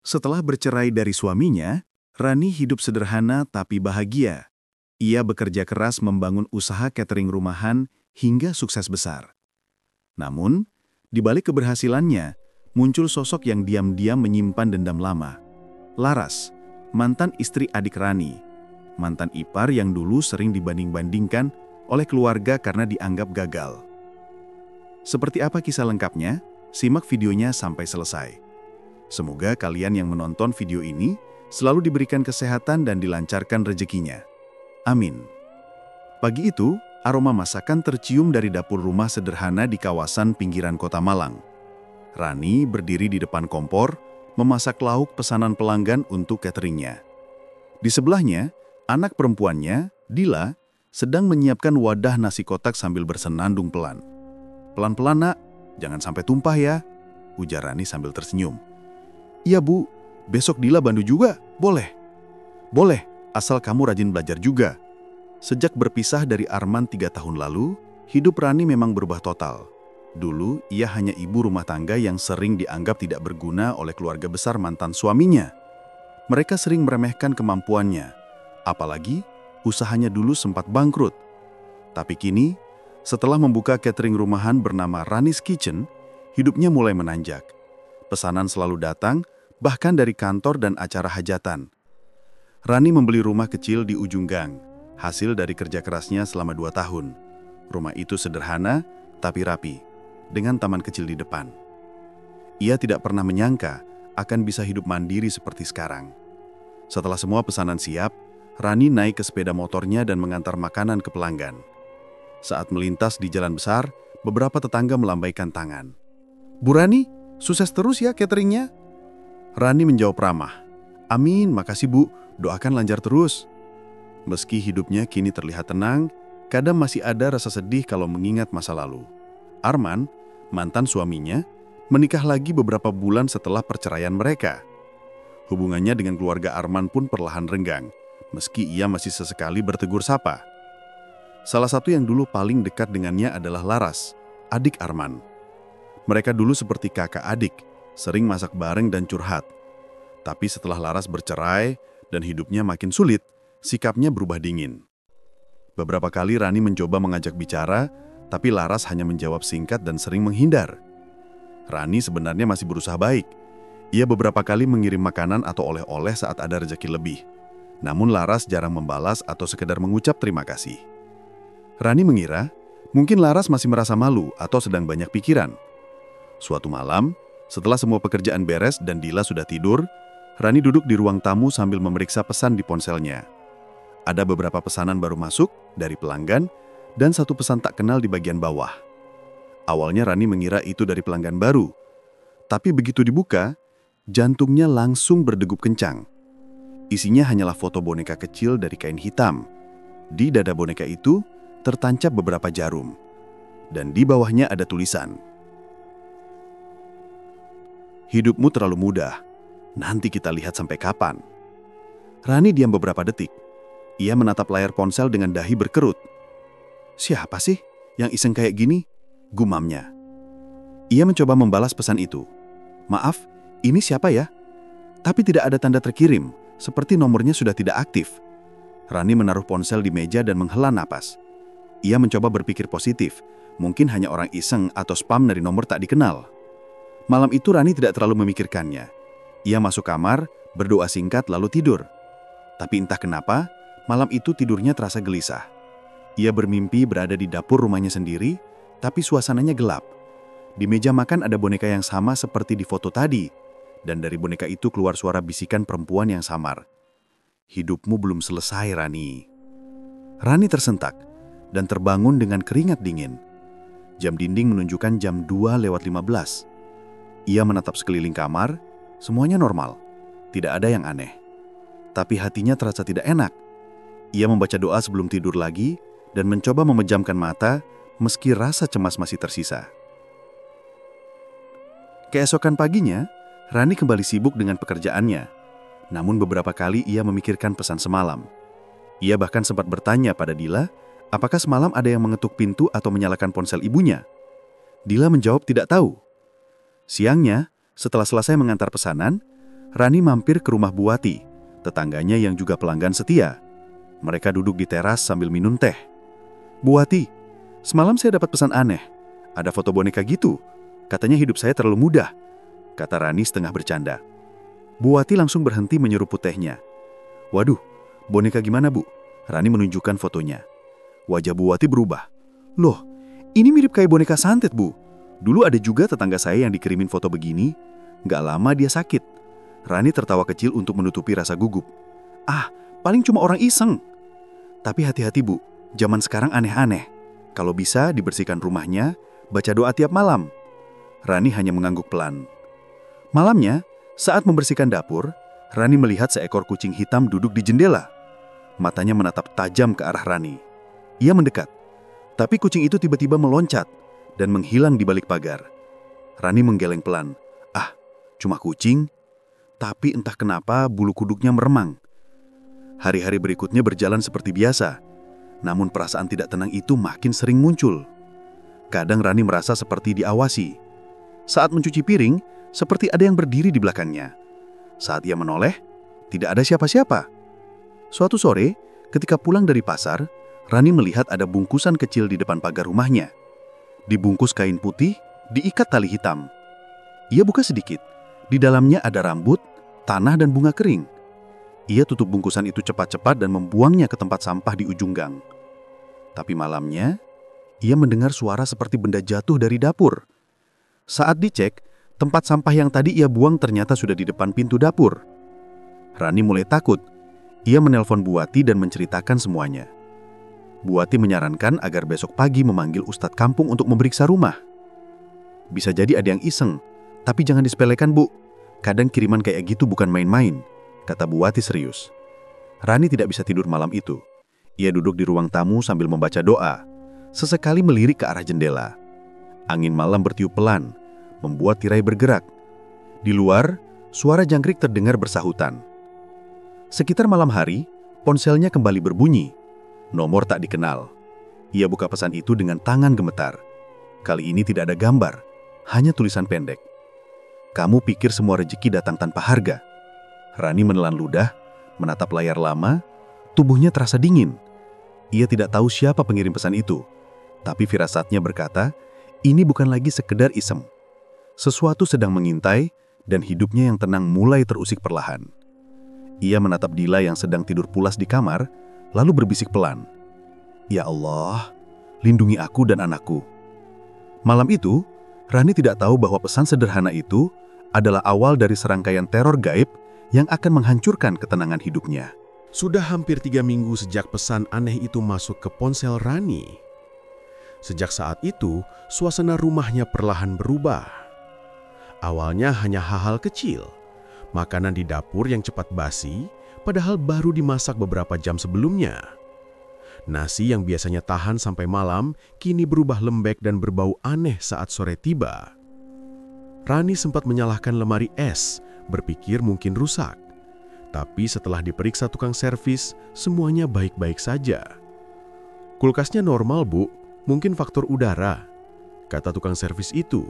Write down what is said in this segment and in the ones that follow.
Setelah bercerai dari suaminya, Rani hidup sederhana tapi bahagia. Ia bekerja keras membangun usaha catering rumahan hingga sukses besar. Namun, di balik keberhasilannya, muncul sosok yang diam-diam menyimpan dendam lama. Laras, mantan istri adik Rani, mantan ipar yang dulu sering dibanding-bandingkan oleh keluarga karena dianggap gagal. Seperti apa kisah lengkapnya? Simak videonya sampai selesai. Semoga kalian yang menonton video ini selalu diberikan kesehatan dan dilancarkan rezekinya. Amin. Pagi itu, aroma masakan tercium dari dapur rumah sederhana di kawasan pinggiran kota Malang. Rani berdiri di depan kompor, memasak lauk pesanan pelanggan untuk cateringnya. Di sebelahnya, anak perempuannya, Dila, sedang menyiapkan wadah nasi kotak sambil bersenandung pelan. "Pelan-pelan nak, jangan sampai tumpah ya," ujar Rani sambil tersenyum. "Iya bu, besok Dila bantu juga, boleh?" "Boleh, asal kamu rajin belajar juga." Sejak berpisah dari Arman 3 tahun lalu, hidup Rani memang berubah total. Dulu, ia hanya ibu rumah tangga yang sering dianggap tidak berguna oleh keluarga besar mantan suaminya. Mereka sering meremehkan kemampuannya, apalagi usahanya dulu sempat bangkrut. Tapi kini, setelah membuka catering rumahan bernama Rani's Kitchen, hidupnya mulai menanjak. Pesanan selalu datang, bahkan dari kantor dan acara hajatan. Rani membeli rumah kecil di ujung gang, hasil dari kerja kerasnya selama 2 tahun. Rumah itu sederhana, tapi rapi, dengan taman kecil di depan. Ia tidak pernah menyangka akan bisa hidup mandiri seperti sekarang. Setelah semua pesanan siap, Rani naik ke sepeda motornya dan mengantar makanan ke pelanggan. Saat melintas di jalan besar, beberapa tetangga melambaikan tangan. "Bu Rani, sukses terus ya cateringnya." Rani menjawab ramah, "Amin, makasih bu, doakan lancar terus." Meski hidupnya kini terlihat tenang, kadang masih ada rasa sedih kalau mengingat masa lalu. Arman, mantan suaminya, menikah lagi beberapa bulan setelah perceraian mereka. Hubungannya dengan keluarga Arman pun perlahan renggang, meski ia masih sesekali bertegur sapa. Salah satu yang dulu paling dekat dengannya adalah Laras, adik Arman. Mereka dulu seperti kakak adik, sering masak bareng dan curhat. Tapi setelah Laras bercerai dan hidupnya makin sulit, sikapnya berubah dingin. Beberapa kali Rani mencoba mengajak bicara, tapi Laras hanya menjawab singkat dan sering menghindar. Rani sebenarnya masih berusaha baik. Ia beberapa kali mengirim makanan atau oleh-oleh saat ada rezeki lebih. Namun Laras jarang membalas atau sekedar mengucap terima kasih. Rani mengira, mungkin Laras masih merasa malu atau sedang banyak pikiran. Suatu malam, setelah semua pekerjaan beres dan Dila sudah tidur, Rani duduk di ruang tamu sambil memeriksa pesan di ponselnya. Ada beberapa pesanan baru masuk dari pelanggan dan satu pesan tak kenal di bagian bawah. Awalnya Rani mengira itu dari pelanggan baru, tapi begitu dibuka, jantungnya langsung berdegup kencang. Isinya hanyalah foto boneka kecil dari kain hitam. Di dada boneka itu tertancap beberapa jarum, dan di bawahnya ada tulisan, "Hidupmu terlalu mudah, nanti kita lihat sampai kapan." Rani diam beberapa detik. Ia menatap layar ponsel dengan dahi berkerut. "Siapa sih yang iseng kayak gini?" gumamnya. Ia mencoba membalas pesan itu. "Maaf, ini siapa ya?" Tapi tidak ada tanda terkirim, seperti nomornya sudah tidak aktif. Rani menaruh ponsel di meja dan menghela napas. Ia mencoba berpikir positif, mungkin hanya orang iseng atau spam dari nomor tak dikenal. Malam itu Rani tidak terlalu memikirkannya. Ia masuk kamar, berdoa singkat lalu tidur. Tapi entah kenapa, malam itu tidurnya terasa gelisah. Ia bermimpi berada di dapur rumahnya sendiri, tapi suasananya gelap. Di meja makan ada boneka yang sama seperti di foto tadi, dan dari boneka itu keluar suara bisikan perempuan yang samar. "Hidupmu belum selesai, Rani." Rani tersentak dan terbangun dengan keringat dingin. Jam dinding menunjukkan jam 2:15. Ia menatap sekeliling kamar, semuanya normal, tidak ada yang aneh. Tapi hatinya terasa tidak enak. Ia membaca doa sebelum tidur lagi dan mencoba memejamkan mata meski rasa cemas masih tersisa. Keesokan paginya, Rani kembali sibuk dengan pekerjaannya. Namun beberapa kali ia memikirkan pesan semalam. Ia bahkan sempat bertanya pada Dila, apakah semalam ada yang mengetuk pintu atau menyalakan ponsel ibunya. Dila menjawab tidak tahu. Siangnya, setelah selesai mengantar pesanan, Rani mampir ke rumah Bu Wati, tetangganya yang juga pelanggan setia. Mereka duduk di teras sambil minum teh. "Bu Wati, semalam saya dapat pesan aneh. Ada foto boneka gitu. Katanya hidup saya terlalu mudah," kata Rani setengah bercanda. Bu Wati langsung berhenti menyeruput tehnya. "Waduh, boneka gimana, Bu?" Rani menunjukkan fotonya. Wajah Bu Wati berubah. "Loh, ini mirip kayak boneka santet, Bu. Dulu ada juga tetangga saya yang dikirimin foto begini. Nggak lama dia sakit." Rani tertawa kecil untuk menutupi rasa gugup. "Ah, paling cuma orang iseng." "Tapi hati-hati, Bu. Zaman sekarang aneh-aneh. Kalau bisa dibersihkan rumahnya, baca doa tiap malam." Rani hanya mengangguk pelan. Malamnya, saat membersihkan dapur, Rani melihat seekor kucing hitam duduk di jendela. Matanya menatap tajam ke arah Rani. Ia mendekat, tapi kucing itu tiba-tiba meloncat dan menghilang di balik pagar. Rani menggeleng pelan. "Ah, cuma kucing?" Tapi entah kenapa bulu kuduknya meremang. Hari-hari berikutnya berjalan seperti biasa, namun perasaan tidak tenang itu makin sering muncul. Kadang Rani merasa seperti diawasi. Saat mencuci piring, seperti ada yang berdiri di belakangnya. Saat ia menoleh, tidak ada siapa-siapa. Suatu sore, ketika pulang dari pasar, Rani melihat ada bungkusan kecil di depan pagar rumahnya. Dibungkus kain putih, diikat tali hitam. Ia buka sedikit. Di dalamnya ada rambut, tanah dan bunga kering. Ia tutup bungkusan itu cepat-cepat dan membuangnya ke tempat sampah di ujung gang. Tapi malamnya, ia mendengar suara seperti benda jatuh dari dapur. Saat dicek, tempat sampah yang tadi ia buang ternyata sudah di depan pintu dapur. Rani mulai takut. Ia menelpon Bu Wati dan menceritakan semuanya. Bu Wati menyarankan agar besok pagi memanggil ustadz kampung untuk memeriksa rumah. "Bisa jadi ada yang iseng, tapi jangan disepelekan, Bu. Kadang kiriman kayak gitu bukan main-main," kata Bu Wati serius. Rani tidak bisa tidur malam itu. Ia duduk di ruang tamu sambil membaca doa. Sesekali melirik ke arah jendela. Angin malam bertiup pelan, membuat tirai bergerak. Di luar, suara jangkrik terdengar bersahutan. Sekitar malam hari, ponselnya kembali berbunyi. Nomor tak dikenal. Ia buka pesan itu dengan tangan gemetar. Kali ini tidak ada gambar, hanya tulisan pendek. "Kamu pikir semua rezeki datang tanpa harga?" Rani menelan ludah, menatap layar lama, tubuhnya terasa dingin. Ia tidak tahu siapa pengirim pesan itu, tapi firasatnya berkata, ini bukan lagi sekedar isem. Sesuatu sedang mengintai, dan hidupnya yang tenang mulai terusik perlahan. Ia menatap Dila yang sedang tidur pulas di kamar, lalu berbisik pelan, "Ya Allah, lindungi aku dan anakku." Malam itu, Rani tidak tahu bahwa pesan sederhana itu adalah awal dari serangkaian teror gaib yang akan menghancurkan ketenangan hidupnya. Sudah hampir 3 minggu sejak pesan aneh itu masuk ke ponsel Rani. Sejak saat itu, suasana rumahnya perlahan berubah. Awalnya hanya hal-hal kecil, makanan di dapur yang cepat basi, padahal baru dimasak beberapa jam sebelumnya. Nasi yang biasanya tahan sampai malam, kini berubah lembek dan berbau aneh saat sore tiba. Rani sempat menyalahkan lemari es, berpikir mungkin rusak. Tapi setelah diperiksa tukang servis, semuanya baik-baik saja. "Kulkasnya normal, Bu. Mungkin faktor udara," kata tukang servis itu.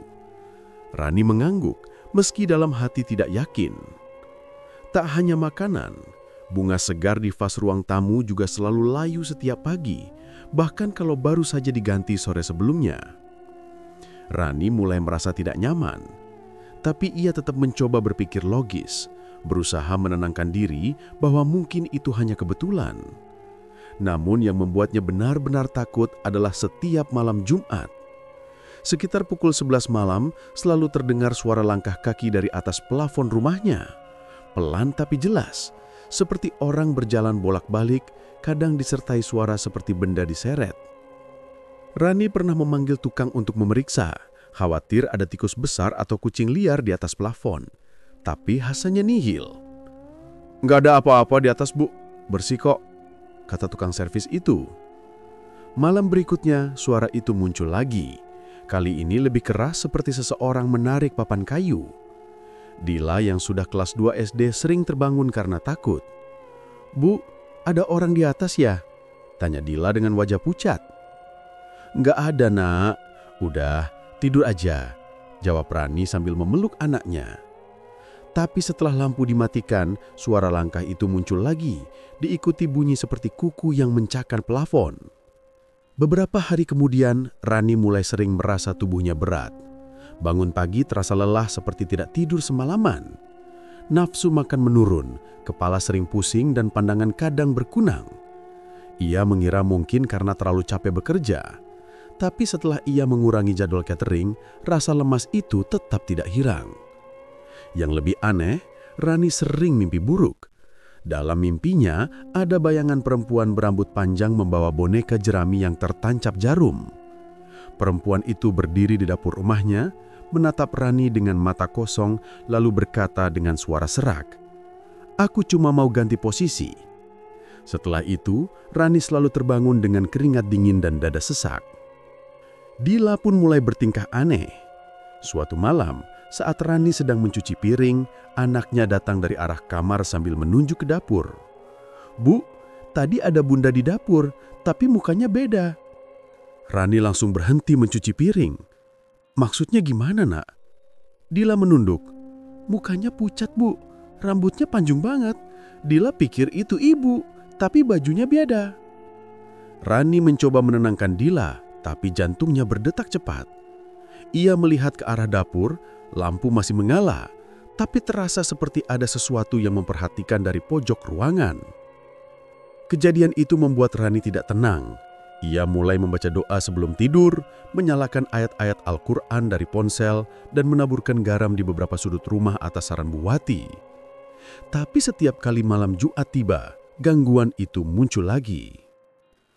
Rani mengangguk, meski dalam hati tidak yakin. Tak hanya makanan, bunga segar di vas ruang tamu juga selalu layu setiap pagi, bahkan kalau baru saja diganti sore sebelumnya. Rani mulai merasa tidak nyaman, tapi ia tetap mencoba berpikir logis, berusaha menenangkan diri bahwa mungkin itu hanya kebetulan. Namun yang membuatnya benar-benar takut adalah setiap malam Jumat. Sekitar pukul 11 malam selalu terdengar suara langkah kaki dari atas plafon rumahnya. Pelan tapi jelas, seperti orang berjalan bolak-balik, kadang disertai suara seperti benda diseret. Rani pernah memanggil tukang untuk memeriksa, khawatir ada tikus besar atau kucing liar di atas plafon. Tapi hasilnya nihil. "Nggak ada apa-apa di atas, Bu. Bersih kok," kata tukang servis itu. Malam berikutnya, suara itu muncul lagi. Kali ini lebih keras seperti seseorang menarik papan kayu. Dila yang sudah kelas 2 SD sering terbangun karena takut. "Bu, ada orang di atas ya?" tanya Dila dengan wajah pucat. "Nggak ada, Nak. Udah, tidur aja," jawab Rani sambil memeluk anaknya. Tapi setelah lampu dimatikan, suara langkah itu muncul lagi, diikuti bunyi seperti kuku yang mencakar plafon. Beberapa hari kemudian, Rani mulai sering merasa tubuhnya berat. Bangun pagi terasa lelah seperti tidak tidur semalaman. Nafsu makan menurun, kepala sering pusing dan pandangan kadang berkunang. Ia mengira mungkin karena terlalu capek bekerja. Tapi setelah ia mengurangi jadwal catering, rasa lemas itu tetap tidak hilang. Yang lebih aneh, Rani sering mimpi buruk. Dalam mimpinya, ada bayangan perempuan berambut panjang membawa boneka jerami yang tertancap jarum. Perempuan itu berdiri di dapur rumahnya, menatap Rani dengan mata kosong, lalu berkata dengan suara serak, "Aku cuma mau ganti posisi." Setelah itu, Rani selalu terbangun dengan keringat dingin dan dada sesak. Dila pun mulai bertingkah aneh. Suatu malam, saat Rani sedang mencuci piring, anaknya datang dari arah kamar sambil menunjuk ke dapur. "Bu, tadi ada Bunda di dapur, tapi mukanya beda." Rani langsung berhenti mencuci piring. "Maksudnya gimana, Nak?" Dila menunduk. "Mukanya pucat, Bu. Rambutnya panjang banget." Dila pikir itu ibu, tapi bajunya beda. Rani mencoba menenangkan Dila, tapi jantungnya berdetak cepat. Ia melihat ke arah dapur, lampu masih menyala, tapi terasa seperti ada sesuatu yang memperhatikan dari pojok ruangan. Kejadian itu membuat Rani tidak tenang. Ia mulai membaca doa sebelum tidur, menyalakan ayat-ayat Al-Quran dari ponsel, dan menaburkan garam di beberapa sudut rumah atas saran Bu Wati. Tapi setiap kali malam Jumat tiba, gangguan itu muncul lagi.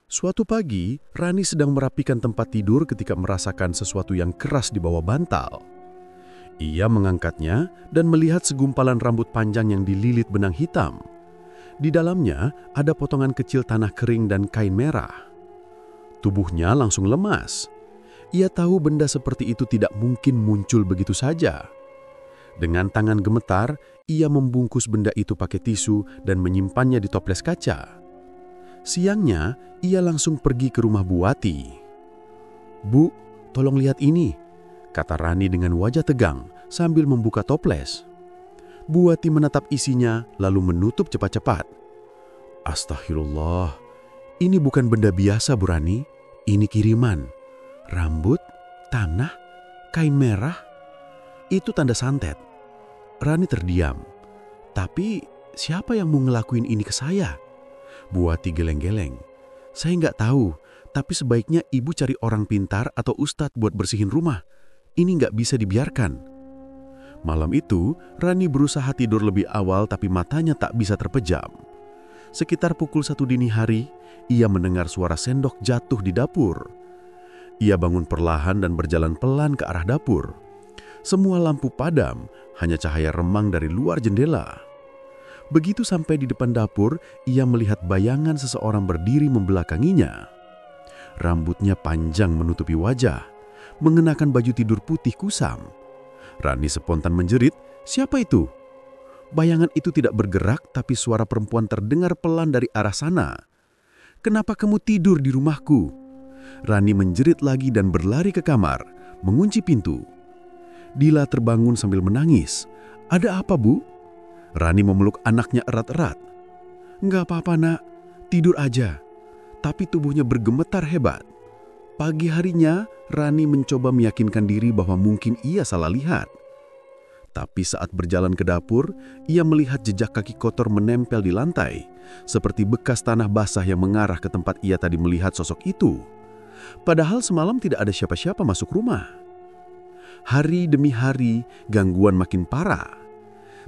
Suatu pagi, Rani sedang merapikan tempat tidur ketika merasakan sesuatu yang keras di bawah bantal. Ia mengangkatnya dan melihat segumpalan rambut panjang yang dililit benang hitam. Di dalamnya ada potongan kecil tanah kering dan kain merah. Tubuhnya langsung lemas. Ia tahu benda seperti itu tidak mungkin muncul begitu saja. Dengan tangan gemetar, ia membungkus benda itu pakai tisu dan menyimpannya di toples kaca. Siangnya, ia langsung pergi ke rumah Bu Wati. "Bu, tolong lihat ini," kata Rani dengan wajah tegang sambil membuka toples. Bu Wati menatap isinya lalu menutup cepat-cepat. "Astagfirullah, ini bukan benda biasa, Bu Rani. Ini kiriman. Rambut, tanah, kain merah. Itu tanda santet." Rani terdiam. "Tapi siapa yang mau ngelakuin ini ke saya?" Bu Wati geleng-geleng. "Saya nggak tahu, tapi sebaiknya ibu cari orang pintar atau ustadz buat bersihin rumah. Ini nggak bisa dibiarkan." Malam itu, Rani berusaha tidur lebih awal tapi matanya tak bisa terpejam. Sekitar pukul 1 dini hari, ia mendengar suara sendok jatuh di dapur. Ia bangun perlahan dan berjalan pelan ke arah dapur. Semua lampu padam, hanya cahaya remang dari luar jendela. Begitu sampai di depan dapur, ia melihat bayangan seseorang berdiri membelakanginya. Rambutnya panjang menutupi wajah, mengenakan baju tidur putih kusam. Rani spontan menjerit, "Siapa itu?" Bayangan itu tidak bergerak, tapi suara perempuan terdengar pelan dari arah sana. "Kenapa kamu tidur di rumahku?" Rani menjerit lagi dan berlari ke kamar, mengunci pintu. Dila terbangun sambil menangis. "Ada apa, Bu?" Rani memeluk anaknya erat-erat. "Nggak apa-apa, Nak. Tidur aja." Tapi tubuhnya bergemetar hebat. Pagi harinya, Rani mencoba meyakinkan diri bahwa mungkin ia salah lihat. Tapi saat berjalan ke dapur, ia melihat jejak kaki kotor menempel di lantai, seperti bekas tanah basah yang mengarah ke tempat ia tadi melihat sosok itu. Padahal semalam tidak ada siapa-siapa masuk rumah. Hari demi hari, gangguan makin parah.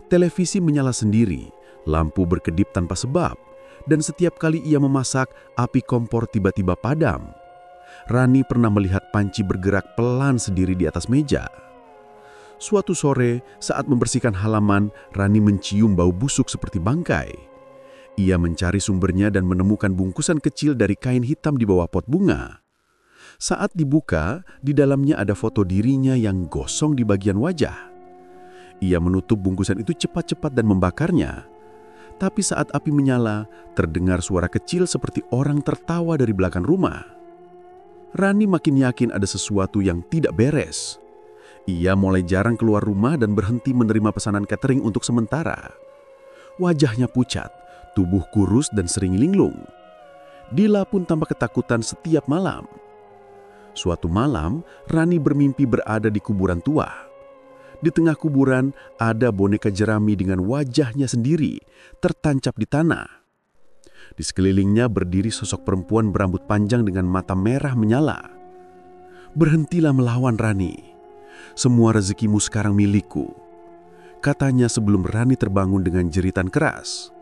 Televisi menyala sendiri, lampu berkedip tanpa sebab, dan setiap kali ia memasak, api kompor tiba-tiba padam. Rani pernah melihat panci bergerak pelan sendiri di atas meja. Suatu sore, saat membersihkan halaman, Rani mencium bau busuk seperti bangkai. Ia mencari sumbernya dan menemukan bungkusan kecil dari kain hitam di bawah pot bunga. Saat dibuka, di dalamnya ada foto dirinya yang gosong di bagian wajah. Ia menutup bungkusan itu cepat-cepat dan membakarnya. Tapi saat api menyala, terdengar suara kecil seperti orang tertawa dari belakang rumah. Rani makin yakin ada sesuatu yang tidak beres. Ia mulai jarang keluar rumah dan berhenti menerima pesanan catering untuk sementara. Wajahnya pucat, tubuh kurus dan sering linglung. Dila pun tampak ketakutan setiap malam. Suatu malam, Rani bermimpi berada di kuburan tua. Di tengah kuburan ada boneka jerami dengan wajahnya sendiri, tertancap di tanah. Di sekelilingnya berdiri sosok perempuan berambut panjang dengan mata merah menyala. "Berhentilah melawan, Rani. Semua rezekimu sekarang milikku," katanya sebelum Rani terbangun dengan jeritan keras.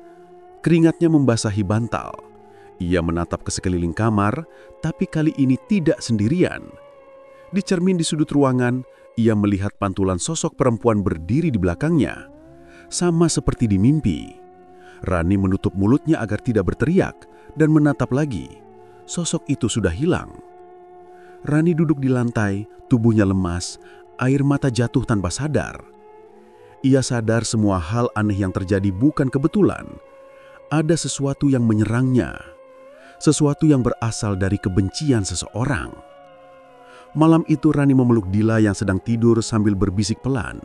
Keringatnya membasahi bantal. Ia menatap ke sekeliling kamar, tapi kali ini tidak sendirian. Di cermin di sudut ruangan, ia melihat pantulan sosok perempuan berdiri di belakangnya. Sama seperti di mimpi. Rani menutup mulutnya agar tidak berteriak dan menatap lagi. Sosok itu sudah hilang. Rani duduk di lantai, tubuhnya lemas, air mata jatuh tanpa sadar. Ia sadar semua hal aneh yang terjadi bukan kebetulan. Ada sesuatu yang menyerangnya. Sesuatu yang berasal dari kebencian seseorang. Malam itu Rani memeluk Dila yang sedang tidur sambil berbisik pelan.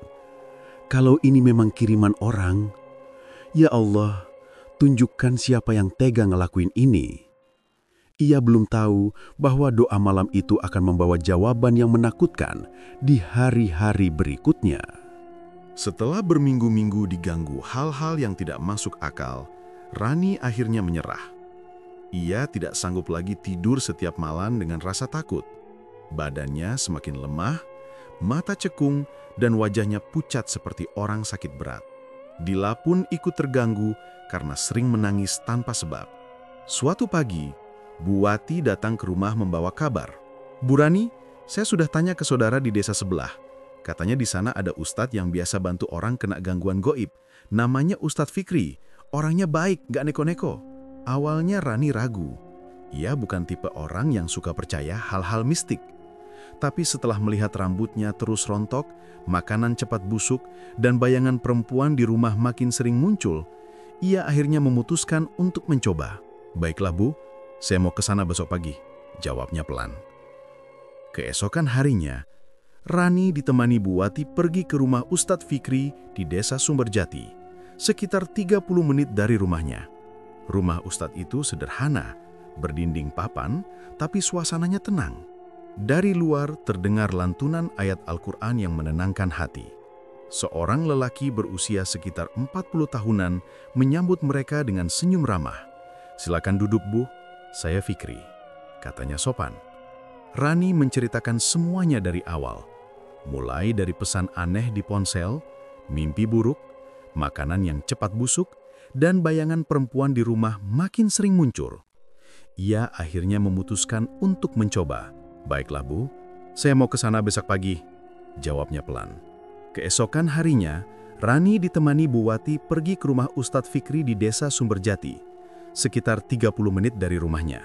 "Kalau ini memang kiriman orang, ya Allah, tunjukkan siapa yang tega ngelakuin ini." Ia belum tahu bahwa doa malam itu akan membawa jawaban yang menakutkan di hari-hari berikutnya. Setelah berminggu-minggu diganggu hal-hal yang tidak masuk akal, Rani akhirnya menyerah. Ia tidak sanggup lagi tidur setiap malam dengan rasa takut. Badannya semakin lemah, mata cekung, dan wajahnya pucat seperti orang sakit berat. Dila pun ikut terganggu karena sering menangis tanpa sebab. Suatu pagi, Bu Wati datang ke rumah membawa kabar. "Bu Rani, saya sudah tanya ke saudara di desa sebelah. Katanya di sana ada ustadz yang biasa bantu orang kena gangguan goib. Namanya Ustadz Fikri. Orangnya baik, gak neko-neko." Awalnya Rani ragu. Ia bukan tipe orang yang suka percaya hal-hal mistik. Tapi setelah melihat rambutnya terus rontok, makanan cepat busuk, dan bayangan perempuan di rumah makin sering muncul, ia akhirnya memutuskan untuk mencoba. "Baiklah Bu, saya mau ke sana besok pagi," jawabnya pelan. Keesokan harinya, Rani ditemani Bu Wati pergi ke rumah Ustadz Fikri di desa Sumberjati, sekitar 30 menit dari rumahnya. Rumah Ustadz itu sederhana, berdinding papan, tapi suasananya tenang. Dari luar terdengar lantunan ayat Al-Quran yang menenangkan hati. Seorang lelaki berusia sekitar 40 tahunan menyambut mereka dengan senyum ramah. "Silakan duduk Bu, saya Fikri," katanya sopan. Rani menceritakan semuanya dari awal, mulai dari pesan aneh di ponsel, mimpi buruk, makanan yang cepat busuk, dan bayangan perempuan di rumah makin sering muncul. Ia akhirnya memutuskan untuk mencoba. "Baiklah Bu, saya mau ke sana besok pagi," jawabnya pelan. Keesokan harinya, Rani ditemani Bu Wati pergi ke rumah Ustadz Fikri di desa Sumberjati, sekitar 30 menit dari rumahnya.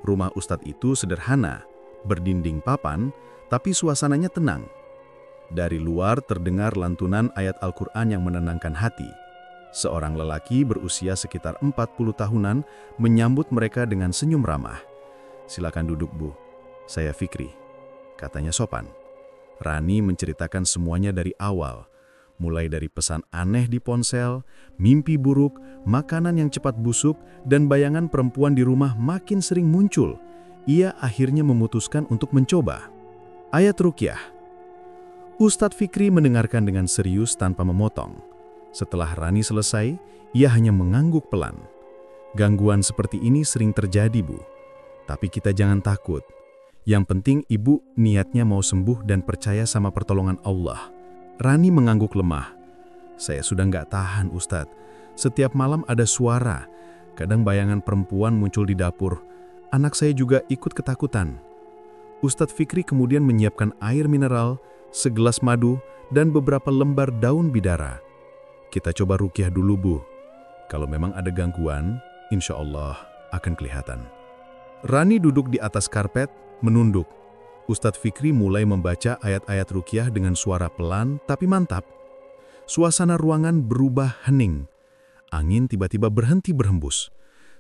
Rumah Ustadz itu sederhana, berdinding papan, tapi suasananya tenang. Dari luar terdengar lantunan ayat Al-Quran yang menenangkan hati. Seorang lelaki berusia sekitar 40 tahunan menyambut mereka dengan senyum ramah. "Silakan duduk Bu, saya Fikri," katanya sopan. Rani menceritakan semuanya dari awal, mulai dari pesan aneh di ponsel, mimpi buruk, makanan yang cepat busuk, dan bayangan perempuan di rumah makin sering muncul. Ia akhirnya memutuskan untuk mencoba. Ayat Ruqyah. Ustadz Fikri mendengarkan dengan serius tanpa memotong. Setelah Rani selesai, ia hanya mengangguk pelan. "Gangguan seperti ini sering terjadi, Bu. Tapi kita jangan takut. Yang penting Ibu niatnya mau sembuh dan percaya sama pertolongan Allah." Rani mengangguk lemah. "Saya sudah nggak tahan, Ustadz. Setiap malam ada suara. Kadang bayangan perempuan muncul di dapur. Anak saya juga ikut ketakutan." Ustadz Fikri kemudian menyiapkan air mineral, segelas madu, dan beberapa lembar daun bidara. "Kita coba ruqyah dulu, Bu. Kalau memang ada gangguan, insya Allah akan kelihatan." Rani duduk di atas karpet, menunduk. Ustadz Fikri mulai membaca ayat-ayat ruqyah dengan suara pelan tapi mantap. Suasana ruangan berubah hening. Angin tiba-tiba berhenti berhembus.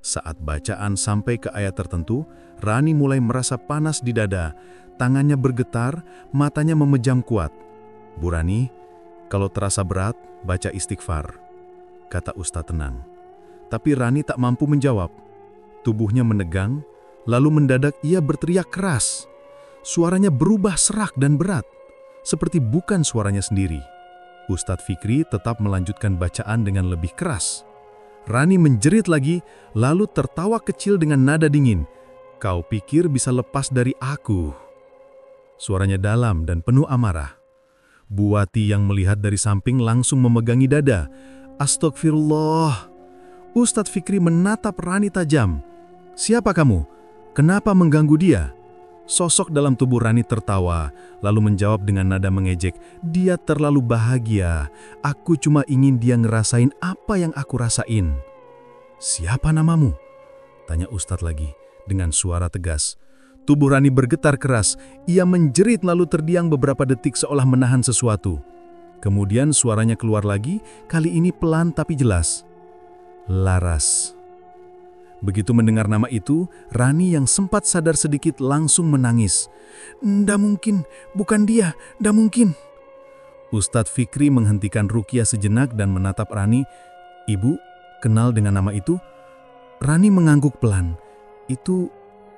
Saat bacaan sampai ke ayat tertentu, Rani mulai merasa panas di dada. Tangannya bergetar, matanya memejam kuat. "Bu Rani, kalau terasa berat, baca istighfar," kata Ustadz tenang. Tapi Rani tak mampu menjawab. Tubuhnya menegang, lalu mendadak ia berteriak keras. Suaranya berubah serak dan berat, seperti bukan suaranya sendiri. Ustadz Fikri tetap melanjutkan bacaan dengan lebih keras. Rani menjerit lagi, lalu tertawa kecil dengan nada dingin. "Kau pikir bisa lepas dari aku?" Suaranya dalam dan penuh amarah. Bu Wati yang melihat dari samping langsung memegangi dada. "Astagfirullah." Ustadz Fikri menatap Rani tajam. "Siapa kamu? Kenapa mengganggu dia?" Sosok dalam tubuh Rani tertawa, lalu menjawab dengan nada mengejek, "Dia terlalu bahagia. Aku cuma ingin dia ngerasain apa yang aku rasain." "Siapa namamu?" tanya Ustadz lagi, dengan suara tegas. Tubuh Rani bergetar keras. Ia menjerit lalu terdiam beberapa detik seolah menahan sesuatu. Kemudian suaranya keluar lagi, kali ini pelan tapi jelas. "Laras." Begitu mendengar nama itu, Rani yang sempat sadar sedikit langsung menangis. "Ndak mungkin, bukan dia, ndak mungkin." Ustadz Fikri menghentikan ruqyah sejenak dan menatap Rani. "Ibu, kenal dengan nama itu?" Rani mengangguk pelan. "Itu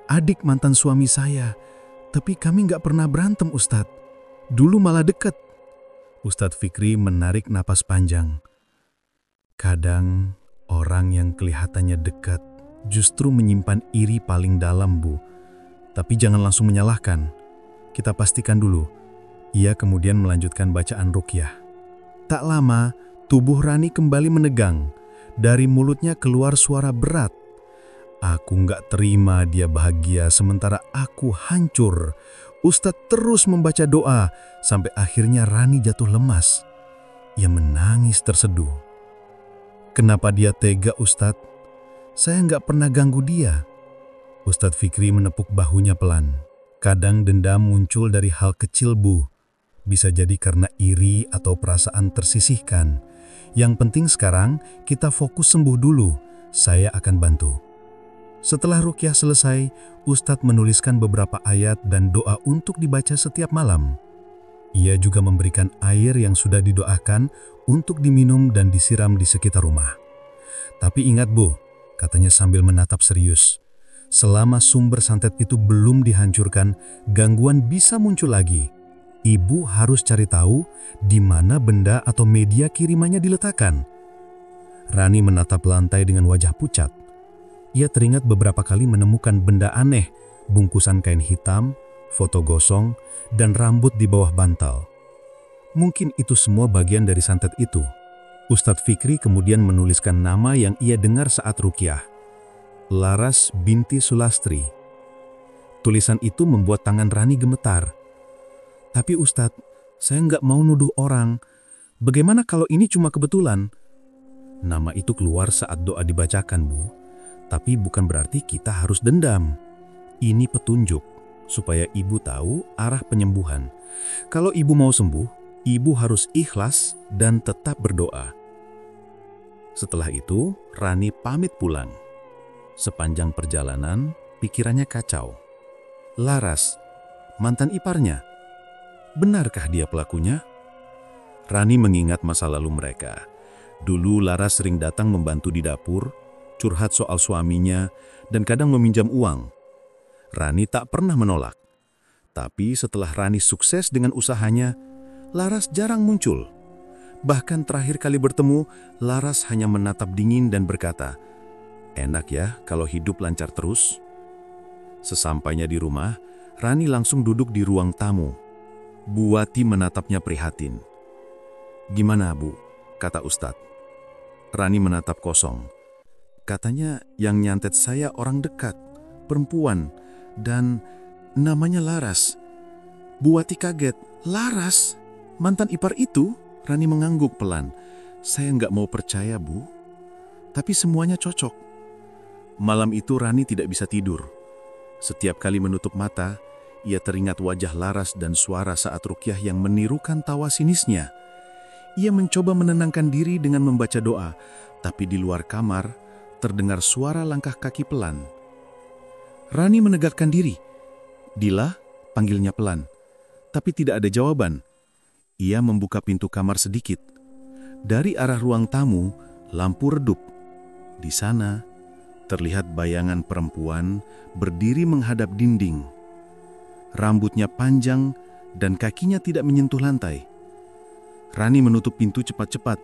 adik mantan suami saya, tapi kami nggak pernah berantem, Ustadz. Dulu malah dekat." Ustadz Fikri menarik napas panjang. "Kadang orang yang kelihatannya dekat justru menyimpan iri paling dalam, Bu. Tapi jangan langsung menyalahkan. Kita pastikan dulu." Ia kemudian melanjutkan bacaan ruqyah. Tak lama, tubuh Rani kembali menegang. Dari mulutnya keluar suara berat. "Aku nggak terima dia bahagia sementara aku hancur." Ustadz terus membaca doa sampai akhirnya Rani jatuh lemas. Ia menangis terseduh. "Kenapa dia tega, Ustadz? Saya nggak pernah ganggu dia." Ustadz Fikri menepuk bahunya pelan. "Kadang dendam muncul dari hal kecil, Bu. Bisa jadi karena iri atau perasaan tersisihkan. Yang penting sekarang kita fokus sembuh dulu. Saya akan bantu." Setelah ruqyah selesai, Ustadz menuliskan beberapa ayat dan doa untuk dibaca setiap malam. Ia juga memberikan air yang sudah didoakan untuk diminum dan disiram di sekitar rumah. "Tapi ingat, Bu," katanya sambil menatap serius, "selama sumber santet itu belum dihancurkan, gangguan bisa muncul lagi. Ibu harus cari tahu di mana benda atau media kirimannya diletakkan." Rani menatap lantai dengan wajah pucat. Ia teringat beberapa kali menemukan benda aneh, bungkusan kain hitam, foto gosong, dan rambut di bawah bantal. Mungkin itu semua bagian dari santet itu. Ustadz Fikri kemudian menuliskan nama yang ia dengar saat ruqyah. Laras binti Sulastri. Tulisan itu membuat tangan Rani gemetar. "Tapi Ustadz, saya nggak mau nuduh orang. Bagaimana kalau ini cuma kebetulan?" "Nama itu keluar saat doa dibacakan, Bu. Tapi bukan berarti kita harus dendam. Ini petunjuk, supaya ibu tahu arah penyembuhan. Kalau ibu mau sembuh, ibu harus ikhlas dan tetap berdoa." Setelah itu, Rani pamit pulang. Sepanjang perjalanan, pikirannya kacau. Laras, mantan iparnya. Benarkah dia pelakunya? Rani mengingat masa lalu mereka. Dulu Laras sering datang membantu di dapur, curhat soal suaminya, dan kadang meminjam uang. Rani tak pernah menolak. Tapi setelah Rani sukses dengan usahanya, Laras jarang muncul. Bahkan terakhir kali bertemu, Laras hanya menatap dingin dan berkata, "Enak ya kalau hidup lancar terus." Sesampainya di rumah, Rani langsung duduk di ruang tamu. Bu Wati menatapnya prihatin. "Gimana, Bu?" kata Ustadz. Rani menatap kosong. "Katanya yang nyantet saya orang dekat, perempuan, dan namanya Laras." Bu Wati kaget. "Laras? Mantan ipar itu?" Rani mengangguk pelan. "Saya nggak mau percaya, Bu. Tapi semuanya cocok." Malam itu Rani tidak bisa tidur. Setiap kali menutup mata, ia teringat wajah Laras dan suara saat ruqyah yang menirukan tawa sinisnya. Ia mencoba menenangkan diri dengan membaca doa, tapi di luar kamar terdengar suara langkah kaki pelan. Rani menegakkan diri. "Dila," panggilnya pelan. Tapi tidak ada jawaban. Ia membuka pintu kamar sedikit. Dari arah ruang tamu, lampu redup. Di sana, terlihat bayangan perempuan berdiri menghadap dinding. Rambutnya panjang dan kakinya tidak menyentuh lantai. Rani menutup pintu cepat-cepat.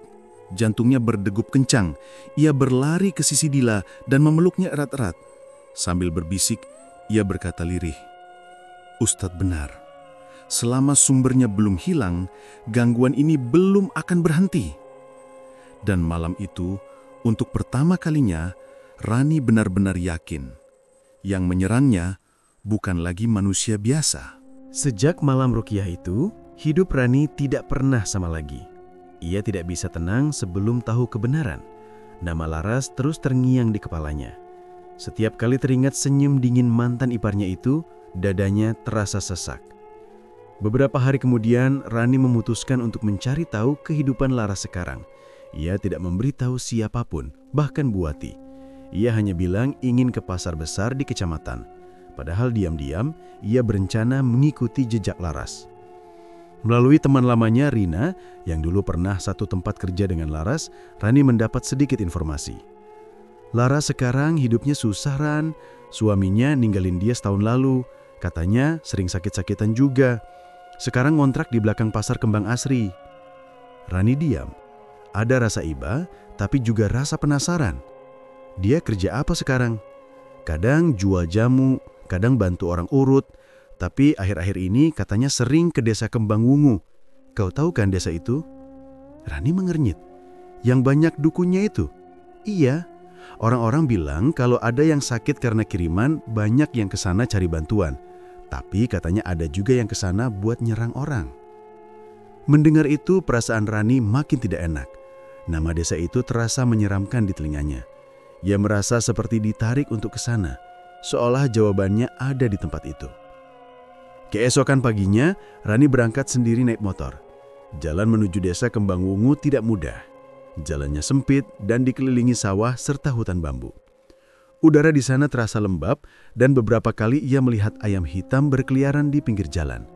Jantungnya berdegup kencang. Ia berlari ke sisi Dila dan memeluknya erat-erat. Sambil berbisik, ia berkata lirih, "Ustadz benar. Selama sumbernya belum hilang, gangguan ini belum akan berhenti." Dan malam itu, untuk pertama kalinya, Rani benar-benar yakin. Yang menyerangnya bukan lagi manusia biasa. Sejak malam ruqyah itu, hidup Rani tidak pernah sama lagi. Ia tidak bisa tenang sebelum tahu kebenaran. Nama Laras terus terngiang di kepalanya. Setiap kali teringat senyum dingin mantan iparnya itu, dadanya terasa sesak. Beberapa hari kemudian, Rani memutuskan untuk mencari tahu kehidupan Laras sekarang. Ia tidak memberitahu siapapun, bahkan Buati. Ia hanya bilang ingin ke pasar besar di kecamatan. Padahal diam-diam, ia berencana mengikuti jejak Laras. Melalui teman lamanya, Rina, yang dulu pernah satu tempat kerja dengan Laras, Rani mendapat sedikit informasi. Laras sekarang hidupnya susah, Ran. Suaminya ninggalin dia setahun lalu. Katanya sering sakit-sakitan juga. Sekarang ngontrak di belakang pasar Kembang Asri. Rani diam. Ada rasa iba, tapi juga rasa penasaran. Dia kerja apa sekarang? Kadang jual jamu, kadang bantu orang urut, tapi akhir-akhir ini katanya sering ke desa Kembang Wungu. Kau tahu kan desa itu? Rani mengernyit. Yang banyak dukunnya itu? Iya. Orang-orang bilang kalau ada yang sakit karena kiriman, banyak yang ke sana cari bantuan. Tapi katanya ada juga yang ke sana buat nyerang orang. Mendengar itu, perasaan Rani makin tidak enak. Nama desa itu terasa menyeramkan di telinganya. Ia merasa seperti ditarik untuk ke sana, seolah jawabannya ada di tempat itu. Keesokan paginya, Rani berangkat sendiri naik motor. Jalan menuju desa Kembang Wungu tidak mudah. Jalannya sempit dan dikelilingi sawah serta hutan bambu. Udara di sana terasa lembab dan beberapa kali ia melihat ayam hitam berkeliaran di pinggir jalan.